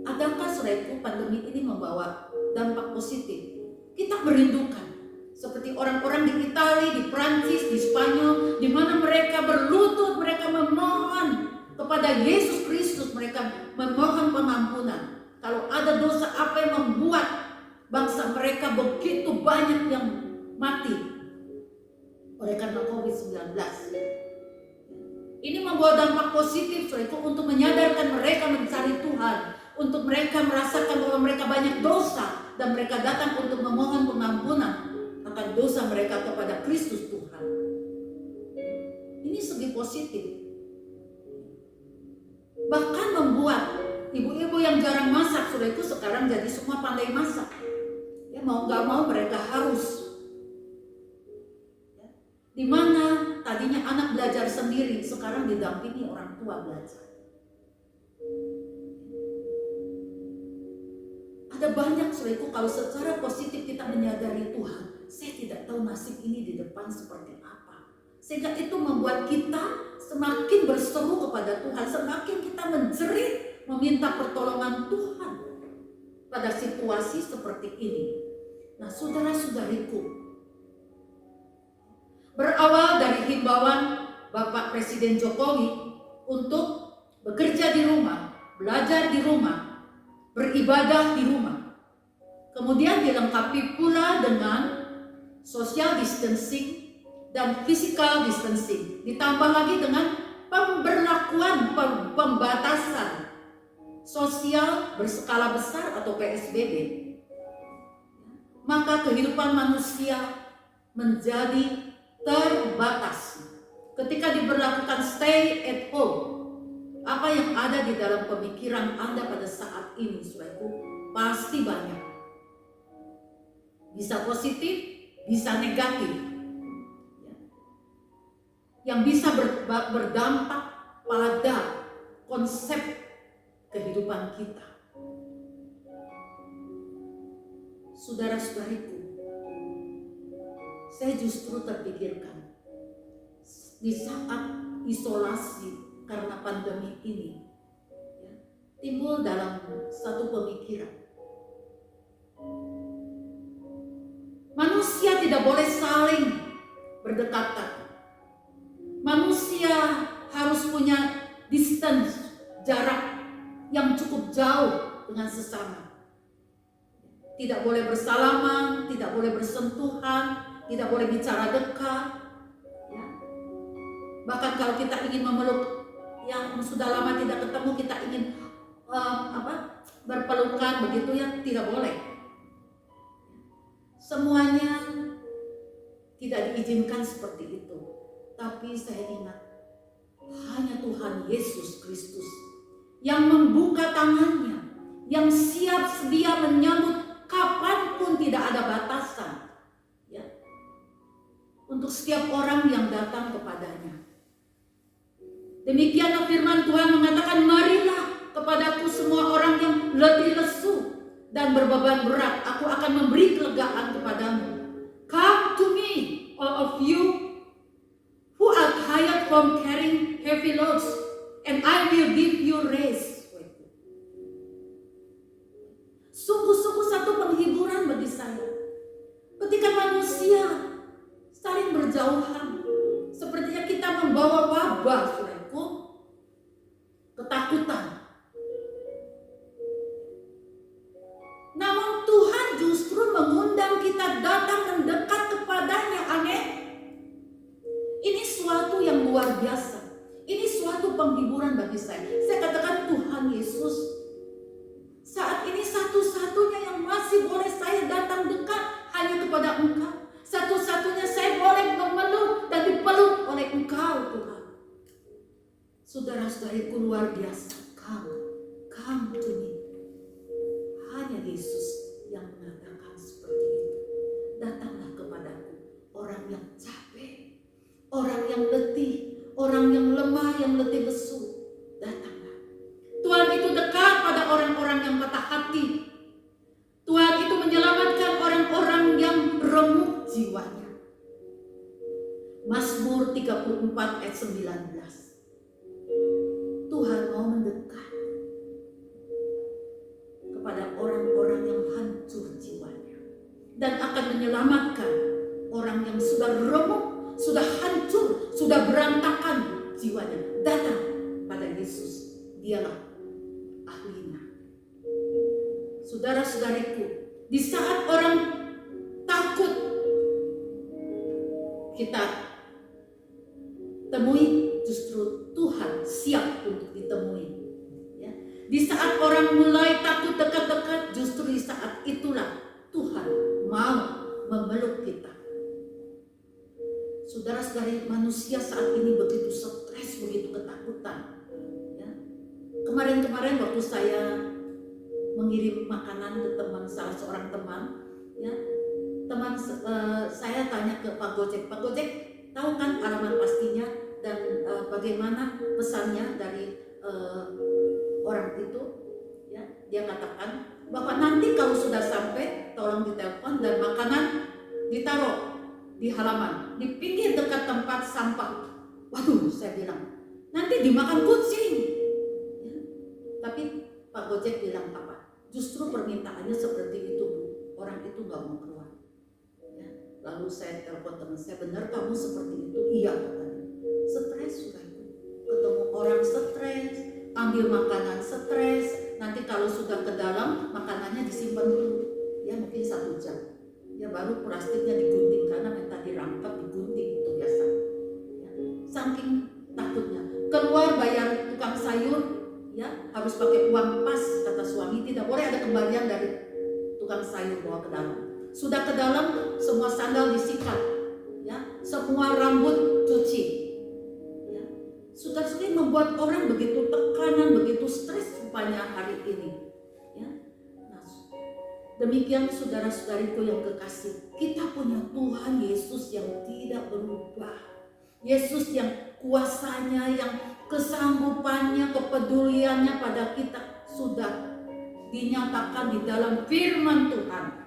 Adakah, saudaraku, pandemi ini membawa dampak positif? Kita merindukan seperti orang-orang di Italia, di Prancis, di Spanyol, di mana mereka berlutut, mereka memohon kepada Yesus Kristus, mereka memohon pengampunan. Kalau ada dosa apa yang membuat bangsa mereka begitu banyak yang mati oleh karena COVID-19. Ini membawa dampak positif, saudaraku, untuk menyadarkan mereka mencari Tuhan, untuk mereka merasakan bahwa mereka banyak dosa dan mereka datang untuk memohon pengampunan akan dosa mereka kepada Kristus Tuhan. Ini segi positif. Bahkan membuat ibu-ibu yang jarang masak, saudaraku, sekarang jadi semua pandai masak. Ya, mau gak mau mereka harus. Ya. Dimana tadinya anak belajar sendiri, sekarang didampingi orang tua belajar. Ada banyak, saudaraku, kalau secara positif kita menyadari Tuhan, saya tidak tahu nasib ini di depan seperti apa. Sehingga itu membuat kita semakin berseru kepada Tuhan, semakin kita menjerit, meminta pertolongan Tuhan pada situasi seperti ini. Nah, saudara-saudariku, berawal dari himbauan Bapak Presiden Jokowi untuk bekerja di rumah, belajar di rumah, beribadah di rumah. Kemudian dilengkapi pula dengan social distancing dan physical distancing. Ditambah lagi dengan pemberlakuan pembatasan sosial berskala besar atau PSBB. Maka kehidupan manusia menjadi terbatas. Ketika diberlakukan stay at home, apa yang ada di dalam pemikiran Anda pada saat ini, saudaraku, pasti banyak. Bisa positif, bisa negatif. Yang bisa berdampak pada konsep kehidupan kita. Saudara-saudariku, saya justru terpikirkan di saat isolasi karena pandemi ini, timbul dalam satu pemikiran. Manusia tidak boleh saling berdekatan. Manusia harus punya distance, jarak yang cukup jauh dengan sesama. Tidak boleh bersalaman, tidak boleh bersentuhan, tidak boleh bicara dekat. Ya. Bahkan kalau kita ingin memeluk yang sudah lama tidak ketemu, kita ingin berpelukan begitu ya, tidak boleh. Semuanya tidak diizinkan seperti itu. Tapi saya ingat, hanya Tuhan Yesus Kristus yang membuka tangannya, yang siap sedia menyambut kapanpun, tidak ada batasan, ya, untuk setiap orang yang datang kepadanya. Demikianlah firman Tuhan mengatakan, marilah kepadaku semua orang yang letih lesu dan berbeban berat, aku akan memberi kelegaan kepadamu. Come to me, all of you who are tired from carrying heavy loads, and I will give you rest. Sungguh-sungguh satu penghiburan bagi saya. Ketika manusia saling berjauhan, sepertinya kita membawa wabah, saudaraku, ketakutan. Namun Tuhan justru mengundang kita datang mendekat kepadanya. Aneh. Ini suatu yang luar biasa. Ini suatu penghiburan bagi saya. Saya katakan, Tuhan Yesus, saat ini satu-satunya yang masih boleh saya datang dekat hanya kepada Engkau. Satu-satunya saya boleh memeluk dan dipeluk oleh Engkau, Tuhan. Saudara-saudariku, luar biasa. Come to me. Hanya Yesus yang mengatakan seperti itu. Datanglah kepadaku, orang yang capek, orang yang letih, orang yang lemah, yang letih lesu. Datanglah. Tuhan itu dekat pada orang-orang yang patah hati. Tuhan itu menyelamatkan orang-orang yang remuk jiwanya. Mazmur 34 ayat 19. Tuhan mau mendekat kepada orang-orang yang hancur jiwanya dan akan menyelamatkan orang yang sudah remuk, sudah hancur, sudah berantakan jiwanya. Datang pada Yesus, dialah ahlinya. Saudara-saudariku, di saat orang takut, kita temui, justru Tuhan siap untuk ditemui. Ya. Di saat orang mulai takut dekat-dekat, justru di saat itulah Tuhan mau memeluk kita. Saudara-saudari, manusia saat ini begitu stres, begitu ketakutan. Ya. Kemarin-kemarin waktu saya mengirim makanan ke salah seorang teman, ya, saya tanya ke Pak Gojek, tahu kan alamat pastinya dan bagaimana pesannya dari orang itu? Ya, dia katakan bahwa nanti kalau sudah sampai, tolong ditelepon dan makanan ditaruh di halaman, di pinggir dekat tempat sampah. Waduh, saya bilang, nanti dimakan kucing. Ya, tapi ojek bilang apa? Justru permintaannya seperti itu, Bu. Orang itu nggak mau keluar. Ya. Lalu saya telepon teman saya, benar kamu seperti itu? Iya katanya. Stres sudah itu. Ketemu orang stres, ambil makanan stres. Nanti kalau sudah ke dalam, makanannya disimpan dulu. Ya mungkin 1 jam. Ya baru plastiknya digunting karena minta dirangkap, digunting itu biasa. Ya. Saking takutnya. Keluar bayar tukang sayur, ya harus pakai uang pas, kata suami, tidak boleh ada kembalian dari tukang sayur bawa ke dalam. Sudah ke dalam, semua sandal disikat, ya semua rambut cuci. Ya. Sudah sering membuat orang begitu tekanan, begitu stres rupanya hari ini. Ya. Nah, demikian saudara-saudariku yang kekasih, kita punya Tuhan Yesus yang tidak berubah. Yesus yang kuasanya, yang kesanggupannya, kepeduliannya pada kita sudah dinyatakan di dalam firman Tuhan.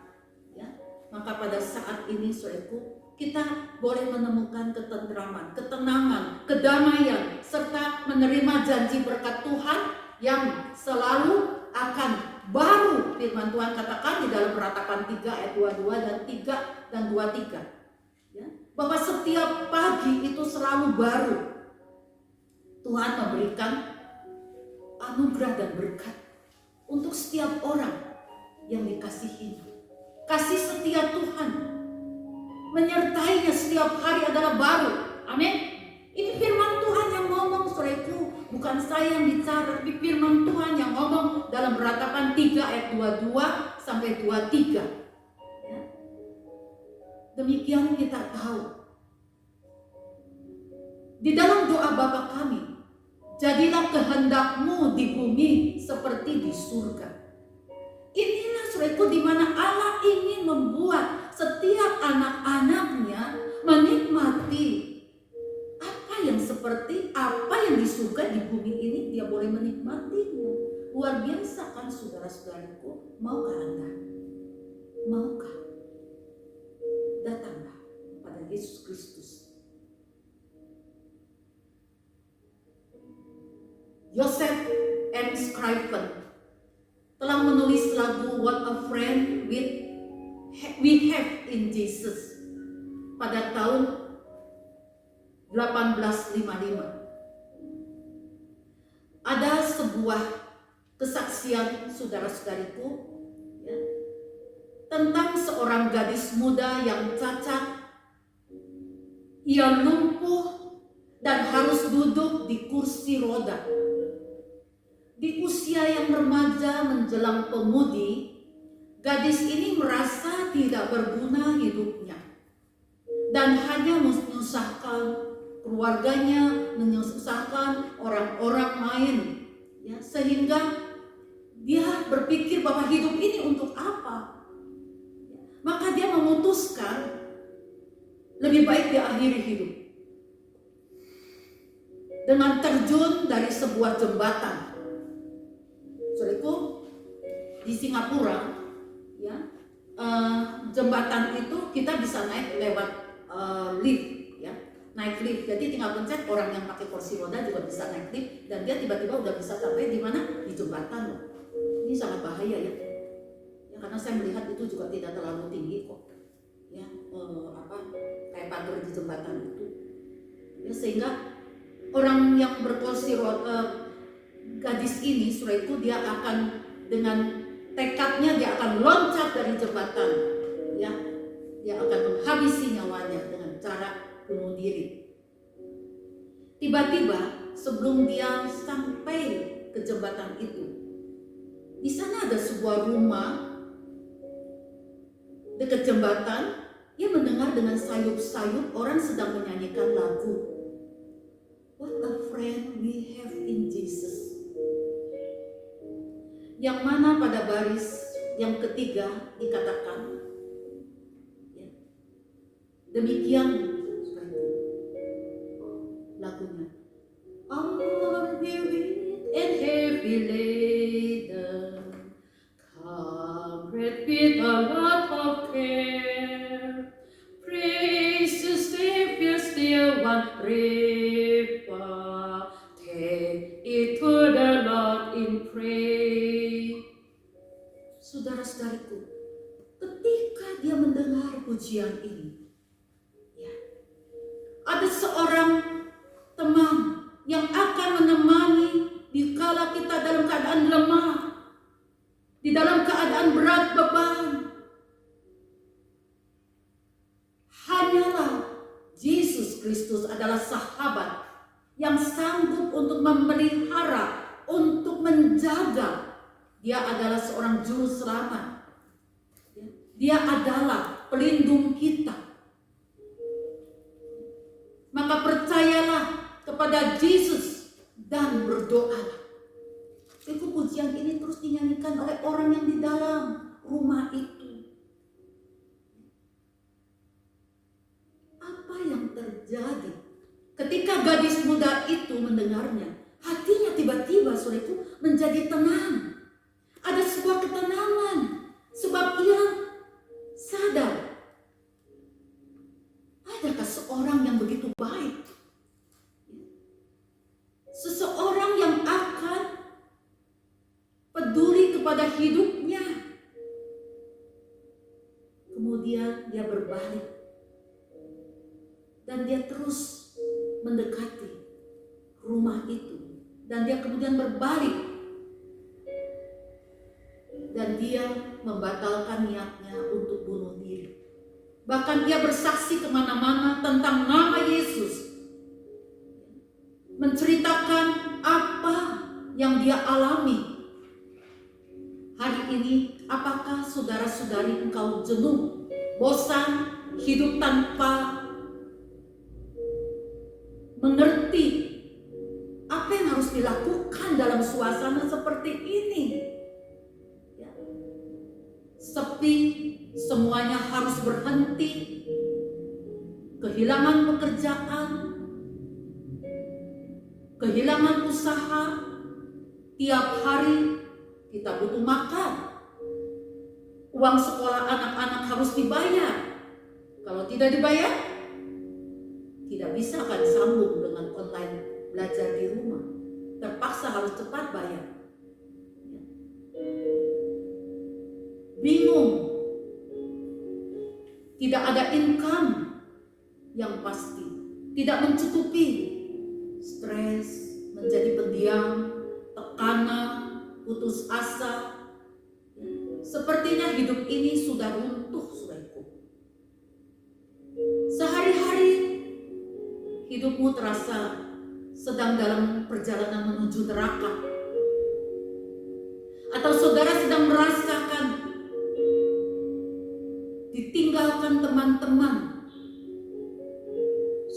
Ya, maka pada saat ini saudaraku, kita boleh menemukan ketentraman, ketenangan, kedamaian, serta menerima janji berkat Tuhan yang selalu akan baru. Firman Tuhan katakan di dalam Ratapan 3 ayat 22 dan 3 dan 23. Ya, bahwa setiap pagi itu selalu baru. Tuhan memberikan anugerah dan berkat untuk setiap orang yang dikasihinya. Kasih setia Tuhan menyertainya setiap hari adalah baru. Amin. Ini firman Tuhan yang ngomong, saudaraku, bukan saya yang bicara, tapi firman Tuhan yang ngomong dalam Ratapan 3 ayat 22 sampai 23. Demikian kita tahu. Di dalam doa Bapa kami, jadilah kehendak-Mu di bumi seperti di surga. Inilah saudaraku di mana Allah ingin membuat setiap anak-anaknya menikmati apa yang seperti apa yang di surga di bumi ini, dia boleh menikmatinya. Luar biasa kan saudara-saudaraku? Maukah Anda? Maukah? Datanglah kepada Yesus Kristus. Joseph M. Scriven telah menulis lagu What a Friend We Have in Jesus pada tahun 1855. Ada sebuah kesaksian saudara-saudariku, ya, tentang seorang gadis muda yang cacat. Ia lumpuh dan harus duduk di kursi roda. Di usia yang remaja menjelang pemudi, gadis ini merasa tidak berguna hidupnya dan hanya menyusahkan keluarganya, menyusahkan orang-orang lain, ya, sehingga dia berpikir bahwa hidup ini untuk apa? Maka dia memutuskan lebih baik dia akhiri hidup dengan terjun dari sebuah jembatan. Saudaraku, di Singapura, ya, jembatan itu kita bisa naik lewat lift, ya, naik lift. Jadi tinggal pencet, orang yang pakai kursi roda juga bisa naik lift dan dia tiba-tiba udah bisa sampai di mana? Di jembatan. Ini sangat bahaya, ya. Karena saya melihat itu juga tidak terlalu tinggi kok, ya, kayak pagar di jembatan itu, ya, sehingga orang yang berkursi roda, gadis ini, saudaraku, dia akan dengan tekadnya dia akan loncat dari jembatan, ya, dia akan menghabisi nyawanya dengan cara bunuh diri. Tiba-tiba sebelum dia sampai ke jembatan itu, di sana ada sebuah rumah. Dekat jembatan, ia mendengar dengan sayup-sayup orang sedang menyanyikan lagu What a Friend We Have in Jesus, yang mana pada baris yang ketiga dikatakan, ya, demikian lagunya. All weary and heavy laden, come with a lot of care. Praise the Savior, still one river. Take it to the Lord in praise. saudara-saudariku, ketika dia mendengar pujian ini, ya, ada seorang teman yang akan menemani di kala kita dalam keadaan lemah, di dalam keadaan berat beban. Hanyalah Yesus Kristus adalah sahabat yang sanggup untuk memelihara, untuk menjaga. Dia adalah seorang juru selamat. Dia adalah pelindung kita. Maka percayalah kepada Yesus dan berdoalah. Itu pujian ini terus dinyanyikan oleh orang yang di dalam rumah itu. Apa yang terjadi ketika gadis muda itu mendengarnya? Hatinya tiba-tiba sore itu menjadi tenang. Ada sebuah ketenangan sebab ia sadar, adakah seorang yang begitu baik, seseorang yang akan peduli kepada hidupnya. Kemudian dia berbalik dan dia terus mendekati rumah itu, dan dia kemudian berbalik dan dia membatalkan niatnya untuk bunuh diri. Bahkan dia bersaksi kemana-mana tentang nama Yesus, menceritakan apa yang dia alami. Hari ini, apakah saudara-saudari engkau jenuh, bosan, hidup tanpa mengerti apa yang harus dilakukan dalam suasana seperti ini? Sepi, semuanya harus berhenti, kehilangan pekerjaan, kehilangan usaha, tiap hari kita butuh makan, uang sekolah anak-anak harus dibayar. Kalau tidak dibayar, tidak bisa akan sambung dengan online belajar di rumah, terpaksa harus cepat bayar. Bingung, tidak ada income yang pasti, tidak mencukupi, stres, menjadi pendiam, tekanan, putus asa. Sepertinya hidup ini sudah runtuh, saudaraku. Sehari-hari hidupmu terasa sedang dalam perjalanan menuju neraka, atau saudara sedang merasakan ditinggalkan teman-teman,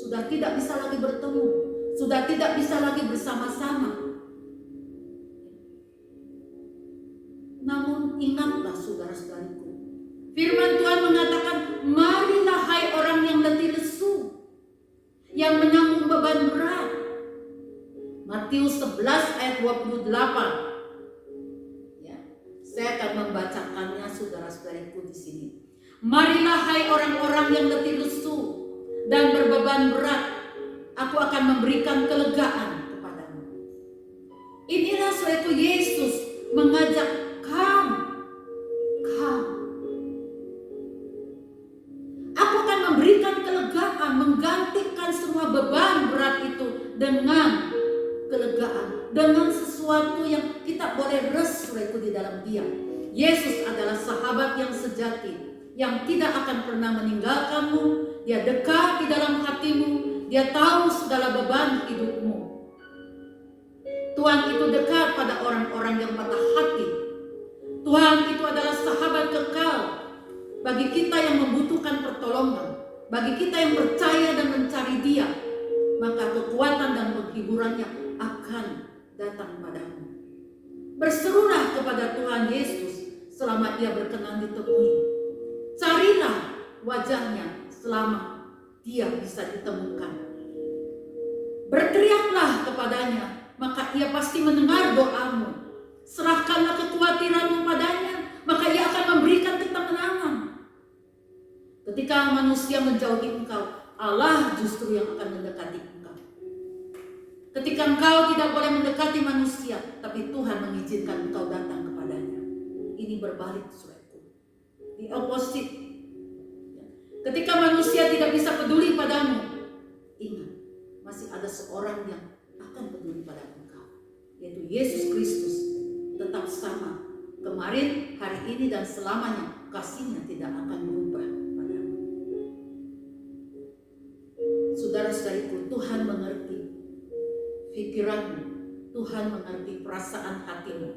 sudah tidak bisa lagi bertemu, sudah tidak bisa lagi bersama-sama. Namun ingatlah saudara-saudariku, firman Tuhan mengatakan, marilah hai orang yang letih lesu, yang menanggung beban berat. Matius 11 ayat 28. Ya, saya akan membacakannya saudara-saudariku di sini. Marilah hai orang-orang yang letih lesu dan berbeban berat, aku akan memberikan kelegaan kepadamu. Inilah suatu Yesus mengajak kamu. Aku akan memberikan kelegaan, menggantikan semua beban berat itu dengan kelegaan, dengan sesuatu yang kita boleh rest di dalam Dia. Yesus adalah sahabat yang sejati, yang tidak akan pernah meninggalkanmu. Dia dekat di dalam hatimu. Dia tahu segala beban hidupmu. Tuhan itu dekat pada orang-orang yang patah hati. Tuhan itu adalah sahabat kekal bagi kita yang membutuhkan pertolongan, bagi kita yang percaya dan mencari Dia. Maka kekuatan dan penghiburannya akan datang padamu. Berserulah kepada Tuhan Yesus selama Ia berkenan ditemui. Carilah wajahnya selama Dia bisa ditemukan. Berteriaklah kepadanya, maka Ia pasti mendengar doamu. Serahkanlah kekhawatiranmu padanya, maka Ia akan memberikan ketenangan. Ketika manusia menjauhi engkau, Allah justru yang akan mendekati engkau. Ketika engkau tidak boleh mendekati manusia, tapi Tuhan mengizinkan engkau datang kepadanya. ini berbalik, saudaraku. Di opposite. Ketika manusia tidak bisa peduli padamu, ingat, masih ada seorang yang akan peduli pada engkau, yaitu Yesus Kristus. Tetap sama, kemarin, hari ini, dan selamanya. Kasihnya tidak akan berubah padamu. Saudara-saudariku, Tuhan mengerti pikiranmu, Tuhan mengerti perasaan hatimu.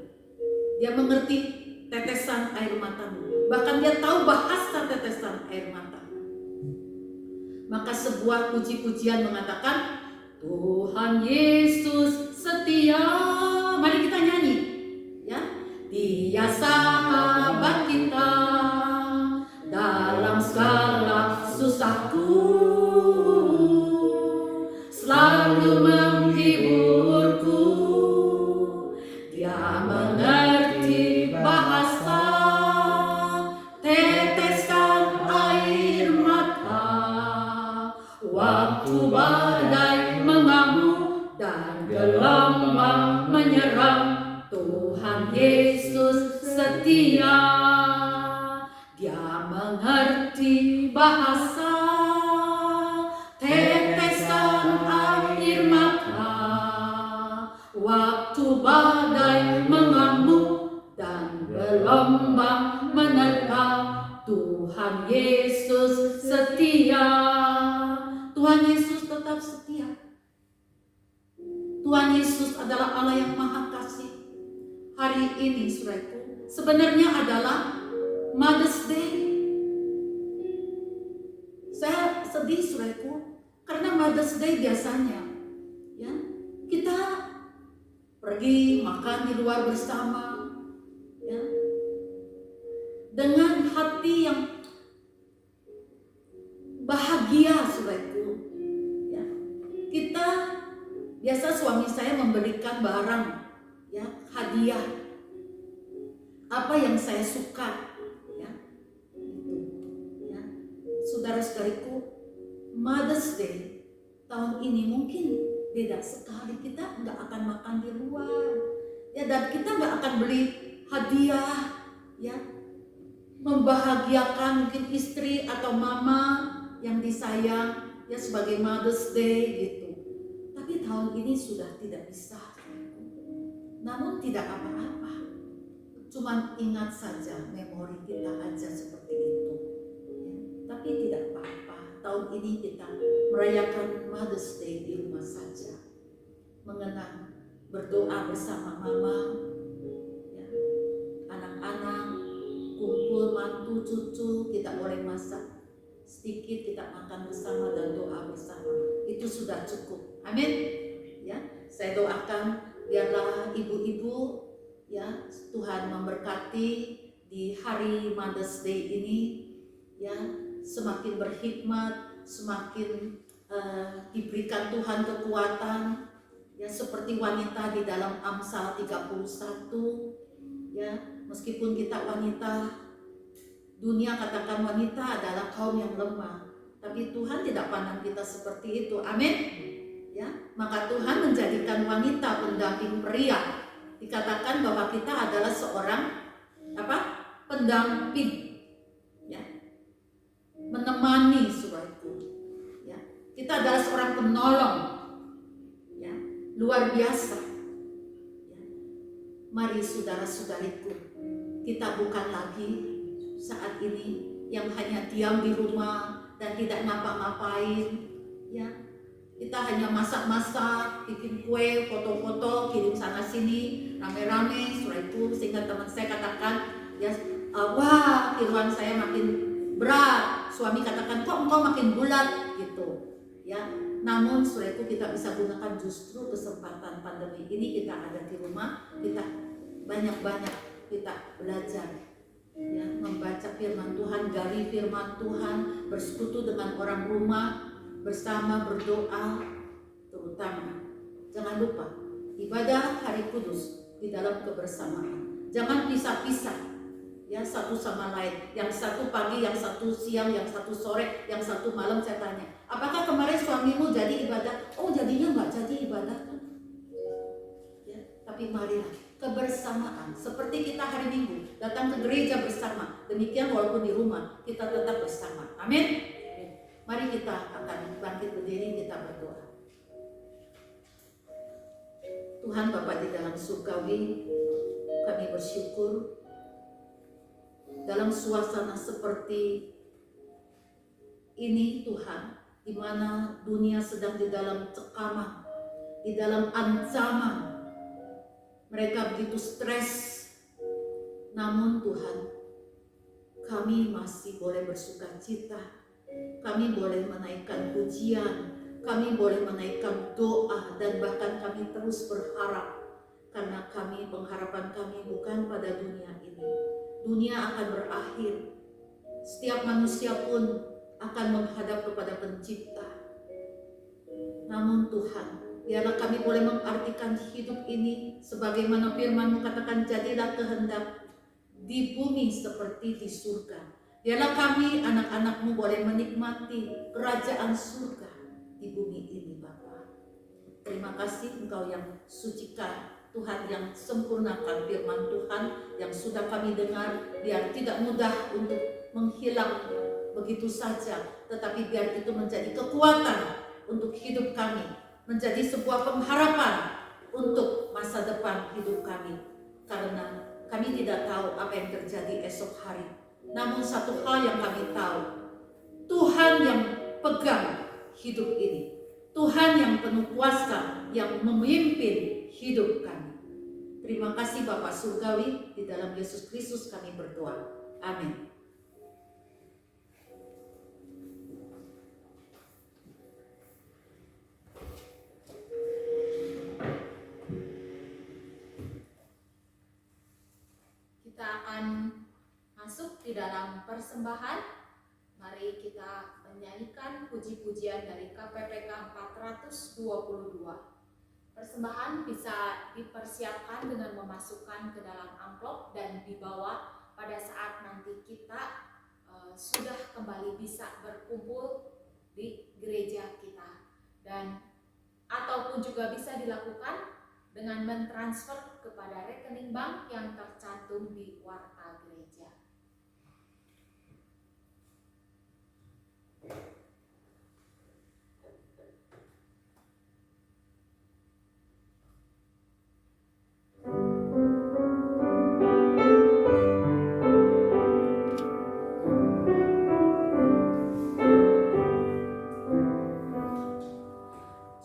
Dia mengerti tetesan air matamu, bahkan dia tahu bahasa tetesan air mata. Maka sebuah puji-pujian mengatakan, Tuhan Yesus setia. Mari kita nyanyi, ya. Dia sahabat kita dalam segala susahku, selalu menghiburku. Dia mengerti bahasa tetesan air mata, waktu badai mengamuk dan gelombang menyerang. Tuhan Yesus setia, Dia mengerti bahasa tetesan air mata, waktu badai mengamuk dan gelombang menerpa. Tuhan Yesus setia. Tuhan Yesus tetap setia. Tuhan Yesus adalah Allah yang Maha Kasih. Hari ini, saudaraku, sebenarnya adalah Mother's Day. Saya sedih, saudaraku, karena Mother's Day biasanya, ya, kita pergi makan di luar bersama, ya, dengan hati yang bahagia, saudaraku. Ya, kita biasa suami saya memberikan barang, ya, hadiah, apa yang saya suka, ya, itu, ya. Saudara-saudariku, Mother's Day tahun ini mungkin beda sekali. Kita nggak akan makan di luar, ya, dan kita nggak akan beli hadiah, ya, membahagiakan mungkin istri atau mama yang disayang, ya, sebagai Mother's Day gitu. Tapi tahun ini sudah tidak bisa. Namun tidak apa-apa, cuman ingat saja memori kita aja seperti itu, ya. Tapi tidak apa-apa, tahun ini kita merayakan Mother's Day di rumah saja, mengenang, berdoa bersama mama, ya. Anak-anak kumpul, mantu, cucu, kita boleh masak sedikit, kita makan bersama dan doa bersama. Itu sudah cukup. Amin. Ya, saya doakan biarlah ibu-ibu, ya, Tuhan memberkati di hari Mother's Day ini, ya, semakin berhikmat, semakin diberikan Tuhan kekuatan, ya, seperti wanita di dalam Amsal 31, ya, meskipun kita wanita, dunia katakan wanita adalah kaum yang lemah, tapi Tuhan tidak pandang kita seperti itu. Amin. Ya, maka Tuhan menjadikan wanita pendamping pria. Dikatakan bahwa kita adalah seorang apa? Pendamping, ya, menemani, saudaraku. Ya, kita adalah seorang penolong, ya, luar biasa. Ya. Mari saudara-saudariku, kita bukan lagi saat ini yang hanya diam di rumah dan tidak ngapa-ngapain, ya. Kita hanya masak-masak, bikin kue, foto-foto, kirim sana sini, rame-rame, saudaraku, sehingga teman saya katakan, ya, wah, kehidupan saya makin berat. Suami katakan, kok engkau makin bulat, gitu, ya. Namun, saudaraku, kita bisa gunakan justru kesempatan pandemi ini, kita ada di rumah, kita banyak-banyak kita belajar, ya, membaca firman Tuhan, gali firman Tuhan, bersekutu dengan orang rumah, bersama berdoa, terutama jangan lupa ibadah hari kudus di dalam kebersamaan. Jangan pisah-pisah, ya, satu sama lain. Yang satu pagi, yang satu siang, yang satu sore, yang satu malam. Saya tanya, apakah kemarin suamimu jadi ibadah? Oh, jadinya nggak jadi ibadah, ya. Tapi marilah kebersamaan seperti kita hari Minggu. datang ke gereja bersama. Demikian walaupun di rumah kita tetap bersama. Amin. Mari kita akan bangkit berdiri, kita berdoa. Tuhan Bapa di dalam surgawi, kami bersyukur dalam suasana seperti ini Tuhan, di mana dunia sedang di dalam cekaman, di dalam ancaman. Mereka begitu stres. Namun Tuhan, kami masih boleh bersuka cita. Kami boleh menaikkan pujian, kami boleh menaikkan doa, dan bahkan kami terus berharap. Karena pengharapan kami bukan pada dunia ini. Dunia akan berakhir. Setiap manusia pun akan menghadap kepada pencipta. Namun Tuhan, biarlah kami boleh mengartikan hidup ini sebagaimana firman-Mu katakan, jadilah kehendak di bumi seperti di surga. Biarlah kami anak-anak-Mu boleh menikmati kerajaan surga di bumi ini Bapa. Terima kasih Engkau yang sucikan, Tuhan yang sempurnakan firman Tuhan yang sudah kami dengar, biar tidak mudah untuk menghilang begitu saja, tetapi biar itu menjadi kekuatan untuk hidup kami, menjadi sebuah pengharapan untuk masa depan hidup kami. Karena kami tidak tahu apa yang terjadi esok hari. Namun satu hal yang kami tahu, Tuhan yang pegang hidup ini. Tuhan yang penuh kuasa yang memimpin hidup kami. Terima kasih Bapa Surgawi, di dalam Yesus Kristus kami berdoa. Amin. Kita akan masuk di dalam persembahan. Mari kita menyanyikan puji-pujian dari KPPK 422. Persembahan bisa dipersiapkan dengan memasukkan ke dalam amplop dan dibawa pada saat nanti kita sudah kembali bisa berkumpul di gereja kita. Dan ataupun juga bisa dilakukan dengan mentransfer kepada rekening bank yang tercantum di warta gereja.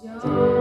Jangan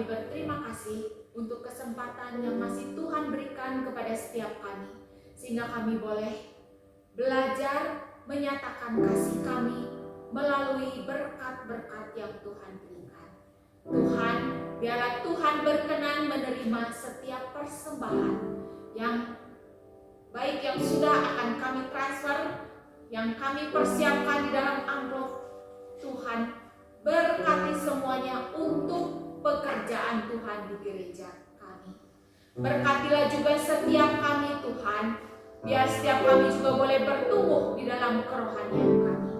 kami berterima kasih untuk kesempatan yang masih Tuhan berikan kepada setiap kami, sehingga kami boleh belajar menyatakan kasih kami melalui berkat-berkat yang Tuhan berikan. Tuhan, biarlah Tuhan berkenan menerima setiap persembahan yang baik yang sudah akan kami transfer, yang kami persiapkan di dalam amplop. Tuhan, berkati semuanya untuk pekerjaan Tuhan di gereja kami. Berkatilah juga setiap kami Tuhan, biar setiap kami juga boleh bertumbuh di dalam kerohanian kami.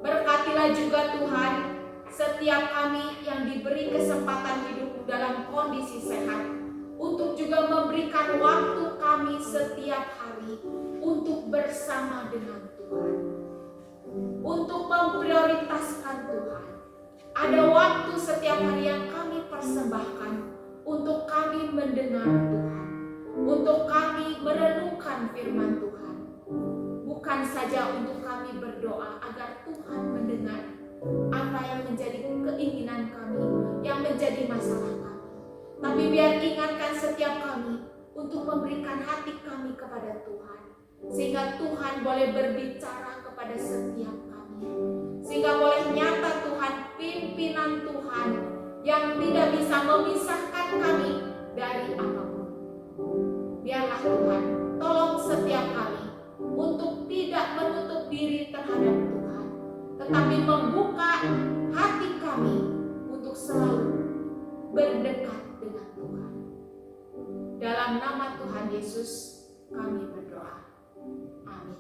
Berkatilah juga Tuhan setiap kami yang diberi kesempatan hidup dalam kondisi sehat, untuk juga memberikan waktu kami setiap hari untuk bersama dengan Tuhan, untuk memprioritaskan Tuhan. Ada waktu setiap hari yang kami persembahkan untuk kami mendengar Tuhan, untuk kami merenungkan firman Tuhan, bukan saja untuk kami berdoa agar Tuhan mendengar apa yang menjadi keinginan kami, yang menjadi masalah kami, tapi biar ingatkan setiap kami untuk memberikan hati kami kepada Tuhan, sehingga Tuhan boleh berbicara kepada setiap kami, sehingga boleh nyata Tuhan, pimpinan Tuhan yang tidak bisa memisahkan kami dari apapun. Biarlah Tuhan tolong setiap kami untuk tidak menutup diri terhadap Tuhan, tetapi membuka hati kami untuk selalu berdekat dengan Tuhan. Dalam nama Tuhan Yesus kami berdoa. Amin.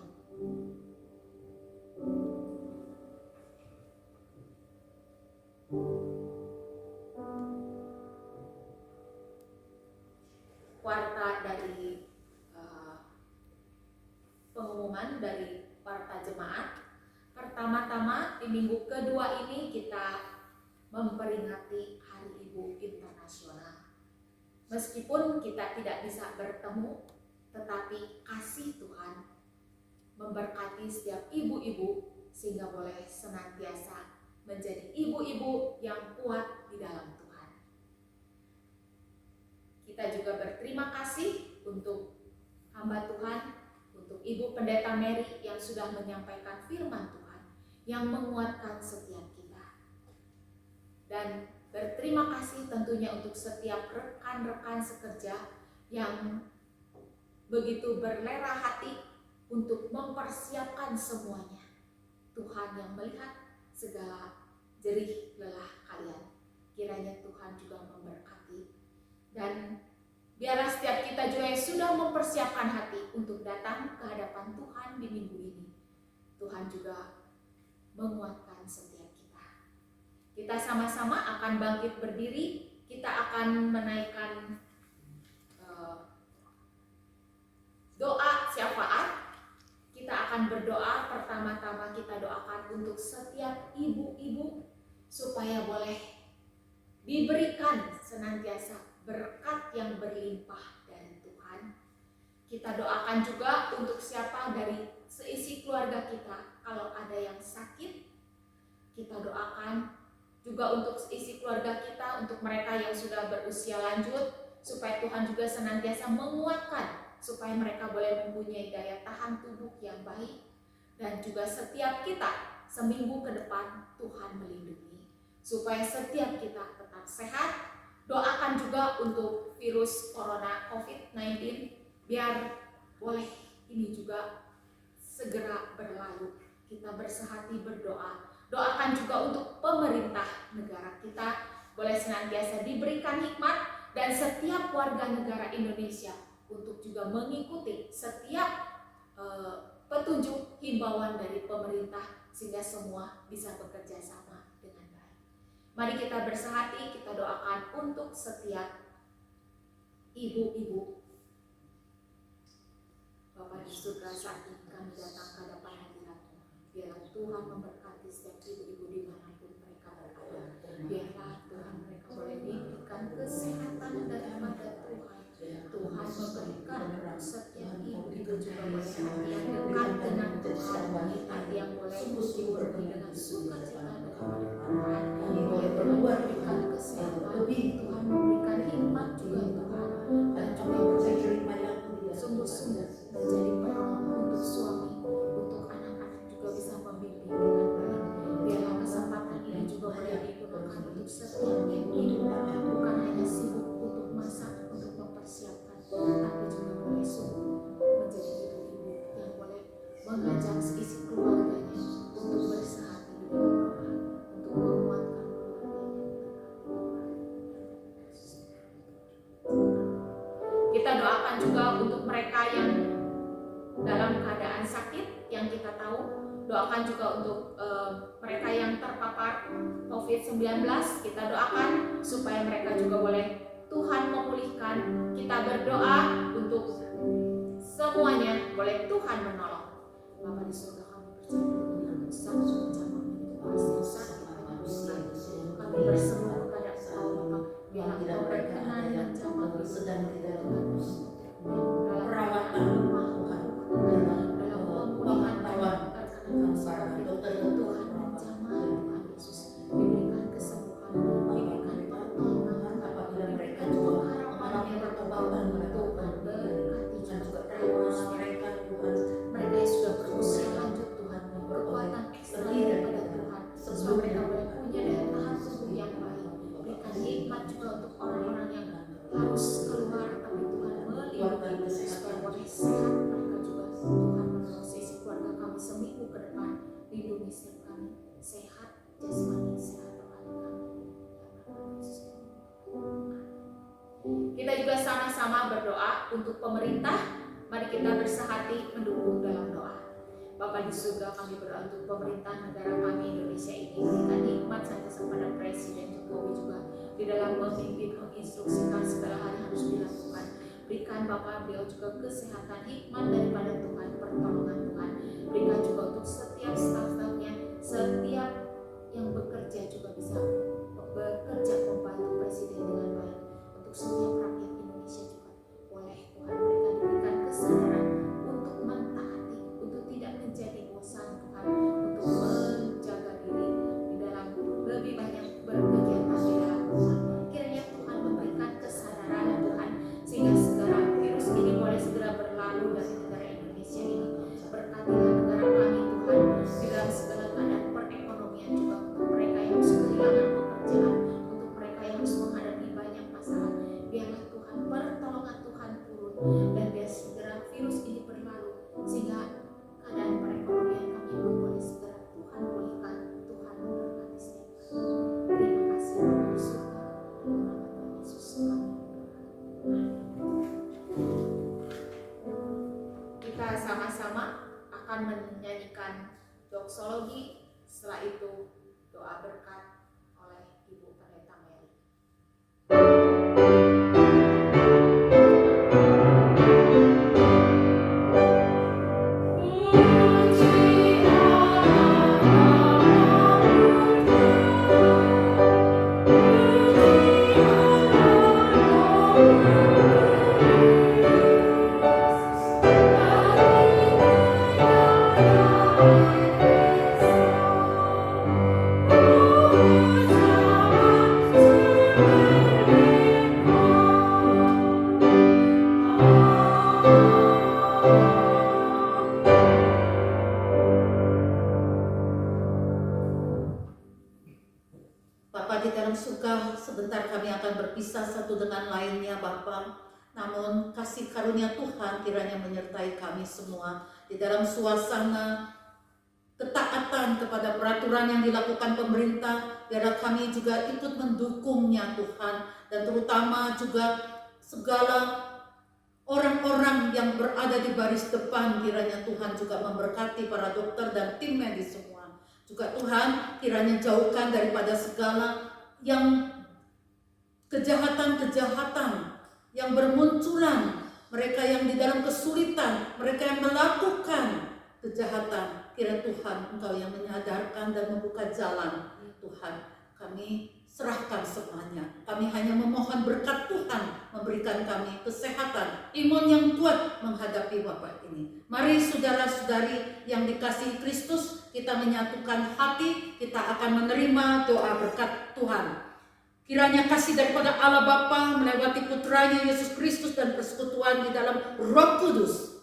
Warta dari pengumuman dari warta jemaat. Pertama-tama di minggu kedua ini kita memperingati Hari Ibu Internasional. Meskipun kita tidak bisa bertemu, tetapi kasih Tuhan memberkati setiap ibu-ibu sehingga boleh senantiasa menjadi ibu-ibu yang kuat di dalam Tuhan. Kita juga berterima kasih untuk hamba Tuhan, untuk Ibu Pendeta Mary yang sudah menyampaikan firman Tuhan yang menguatkan setiap kita. Dan berterima kasih tentunya untuk setiap rekan-rekan sekerja yang begitu berlera hati untuk mempersiapkan semuanya. Tuhan yang melihat segala jerih lelah kalian. Kiranya Tuhan juga memberkati. Dan biarlah setiap kita juga yang sudah mempersiapkan hati untuk datang ke hadapan Tuhan di minggu ini, Tuhan juga menguatkan setiap kita. Kita sama-sama akan bangkit berdiri, kita akan menaikkan doa syafaat. Kita akan berdoa, pertama-tama kita doakan untuk setiap ibu-ibu supaya boleh diberikan senantiasa berkat yang berlimpah dari Tuhan. Kita doakan juga untuk siapa dari seisi keluarga kita, kalau ada yang sakit, kita doakan juga untuk seisi keluarga kita, untuk mereka yang sudah berusia lanjut, supaya Tuhan juga senantiasa menguatkan, supaya mereka boleh mempunyai daya tahan tubuh yang baik. Dan juga setiap kita seminggu ke depan Tuhan melindungi, supaya setiap kita tetap sehat. Doakan juga untuk virus corona COVID-19 biar boleh ini juga segera berlalu. Kita bersehati berdoa. Doakan juga untuk pemerintah negara kita boleh senantiasa diberikan hikmat, dan setiap warga negara Indonesia untuk juga mengikuti setiap petunjuk himbauan dari pemerintah, sehingga semua bisa bekerja sama dengan baik. Mari kita bersehati, kita doakan untuk setiap ibu-ibu. Bapa di surga, saat ini kami datang ke hadapan hadirat-Mu. Biarlah Tuhan memberkati setiap ibu-ibu dimanapun mereka berada. Biarlah Tuhan mereka boleh diberikan kesehatan daripada Tuhan. Tuhan memberikan setiap ibu-ibu juga boleh hati yang dekat dengan Tuhan, hati yang boleh dipenuhi dengan sukacita daripada Tuhan. Boleh memberikan kesehatan, Tuhan Doakan juga untuk mereka yang dalam keadaan sakit yang kita tahu. Doakan juga untuk mereka yang terpapar COVID-19. Kita doakan supaya mereka juga boleh Tuhan memulihkan. Kita berdoa untuk semuanya boleh Tuhan menolong. Bapa di surga, kami bersyukur dengan besar bersama dengan sakit kami berseru kepada Engkau Bapa, biarlah Engkau berkenan dengan jamaah sedang di dalam dalam perawatan rumah Tuhan, dalam pemulihan perawat terkena sakit dokter Tuhan dan jamaah Tuhan Yesus diberikan kesembuhan, diberikan pertolongan apabila mereka diberikan juga pengharapan yang pertobatan Tuhan berkati Tuhan juga terus terima mereka Tuhan mereka yang sudah berusia lanjut Tuhan berkekuatan ekstra daripada Tuhan supaya mereka boleh punya daya tahan tubuh yang baik. Berikan hikmat juga untuk orang-orang yang harus keluar tapi Tuhan melindungi supaya boleh sehat mereka juga. Tuhan menolong sisi keluarga kami seminggu ke depan, lindungi setiap kami sehat jasmani sehat rohani kami. Kita juga sama-sama berdoa untuk pemerintah. Mari kita bersahati mendukung dalam doa. Bapa di surga, kami berdoa untuk pemerintah negara kami Indonesia ini. Berikan hikmat saja kepada Presiden Jokowi juga di dalam memimpin, menginstruksikan segala hal yang harus dilakukan. Berikan Bapa beliau juga kesehatan, hikmat daripada Tuhan, pertolongan Tuhan. Berikan juga untuk setiap staf-stafnya, setiap yang bekerja juga bisa bekerja membantu Presiden dengan baik. Untuk setiap rakyat Indonesia juga boleh Tuhan mereka diberikan kesadaran untuk mentaati, untuk tidak menjadi bosan Tuhan, untuk menjaga diri di dalam lebih banyak berkegiatan di dalam rumah. Kiranya Tuhan memberikan kesadaran Tuhan sehingga segera virus ini boleh segera berlalu dari negara Indonesia ini. Berkatilah negara kami Tuhan di dalam segala keadaan perekonomian juga untuk mereka yang harus kehilangan pekerjaan, untuk mereka yang harus menghadapi banyak masalah. Biarlah Tuhan pertolongan Tuhan turun dan biar segera virus ini berlalu sehingga keadaan perekonomian kami pun boleh segera Tuhan pulihkan. Tuhan memberkati setiap kami. Terima kasih Bapa di surga, dalam nama Tuhan Yesus kami berdoa. Kita sama-sama akan menyanyikan doksologi. Setelah itu doa berkat oleh Ibu Pendeta Mary. Bapa di dalam surga, sebentar kami akan berpisah satu dengan lainnya Bapa. Namun kasih karunia Tuhan kiranya menyertai kami semua di dalam suasana ketaatan kepada peraturan yang dilakukan pemerintah. Biarlah kami juga ikut mendukungnya Tuhan, dan terutama juga segala orang-orang yang berada di baris depan, kiranya Tuhan juga memberkati para dokter dan tim medis semua. Juga Tuhan kiranya jauhkan daripada segala yang kejahatan-kejahatan yang bermunculan, mereka yang di dalam kesulitan, mereka yang melakukan kejahatan. Kiranya Tuhan Engkau yang menyadarkan dan membuka jalan. Tuhan, kami serahkan semuanya. Kami hanya memohon berkat Tuhan memberikan kami kesehatan, imun yang kuat menghadapi wabah ini. Mari saudara-saudari yang dikasihi Kristus, kita menyatukan hati, kita akan menerima doa berkat Tuhan. Kiranya kasih daripada Allah Bapa melewati putranya Yesus Kristus dan persekutuan di dalam Roh Kudus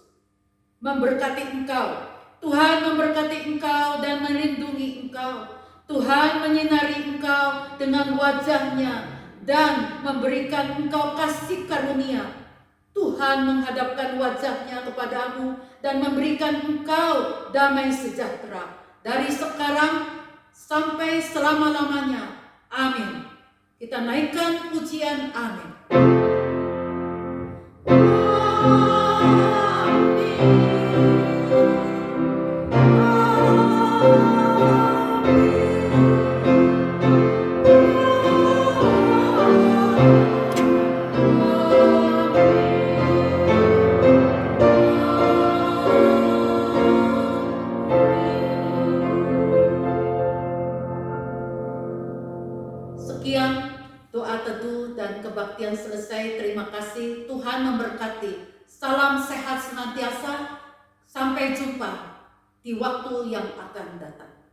memberkati engkau. Tuhan memberkati engkau dan melindungi engkau. Tuhan menyinari engkau dengan wajahnya dan memberikan engkau kasih karunia. Tuhan menghadapkan wajahnya kepadamu dan memberikan engkau damai sejahtera dari sekarang sampai selama-lamanya. Amin. Kita naikkan pujian amin. Sekian doa teduh dan kebaktian selesai. Terima kasih. Tuhan memberkati. Salam sehat senantiasa. Sampai jumpa di waktu yang akan datang.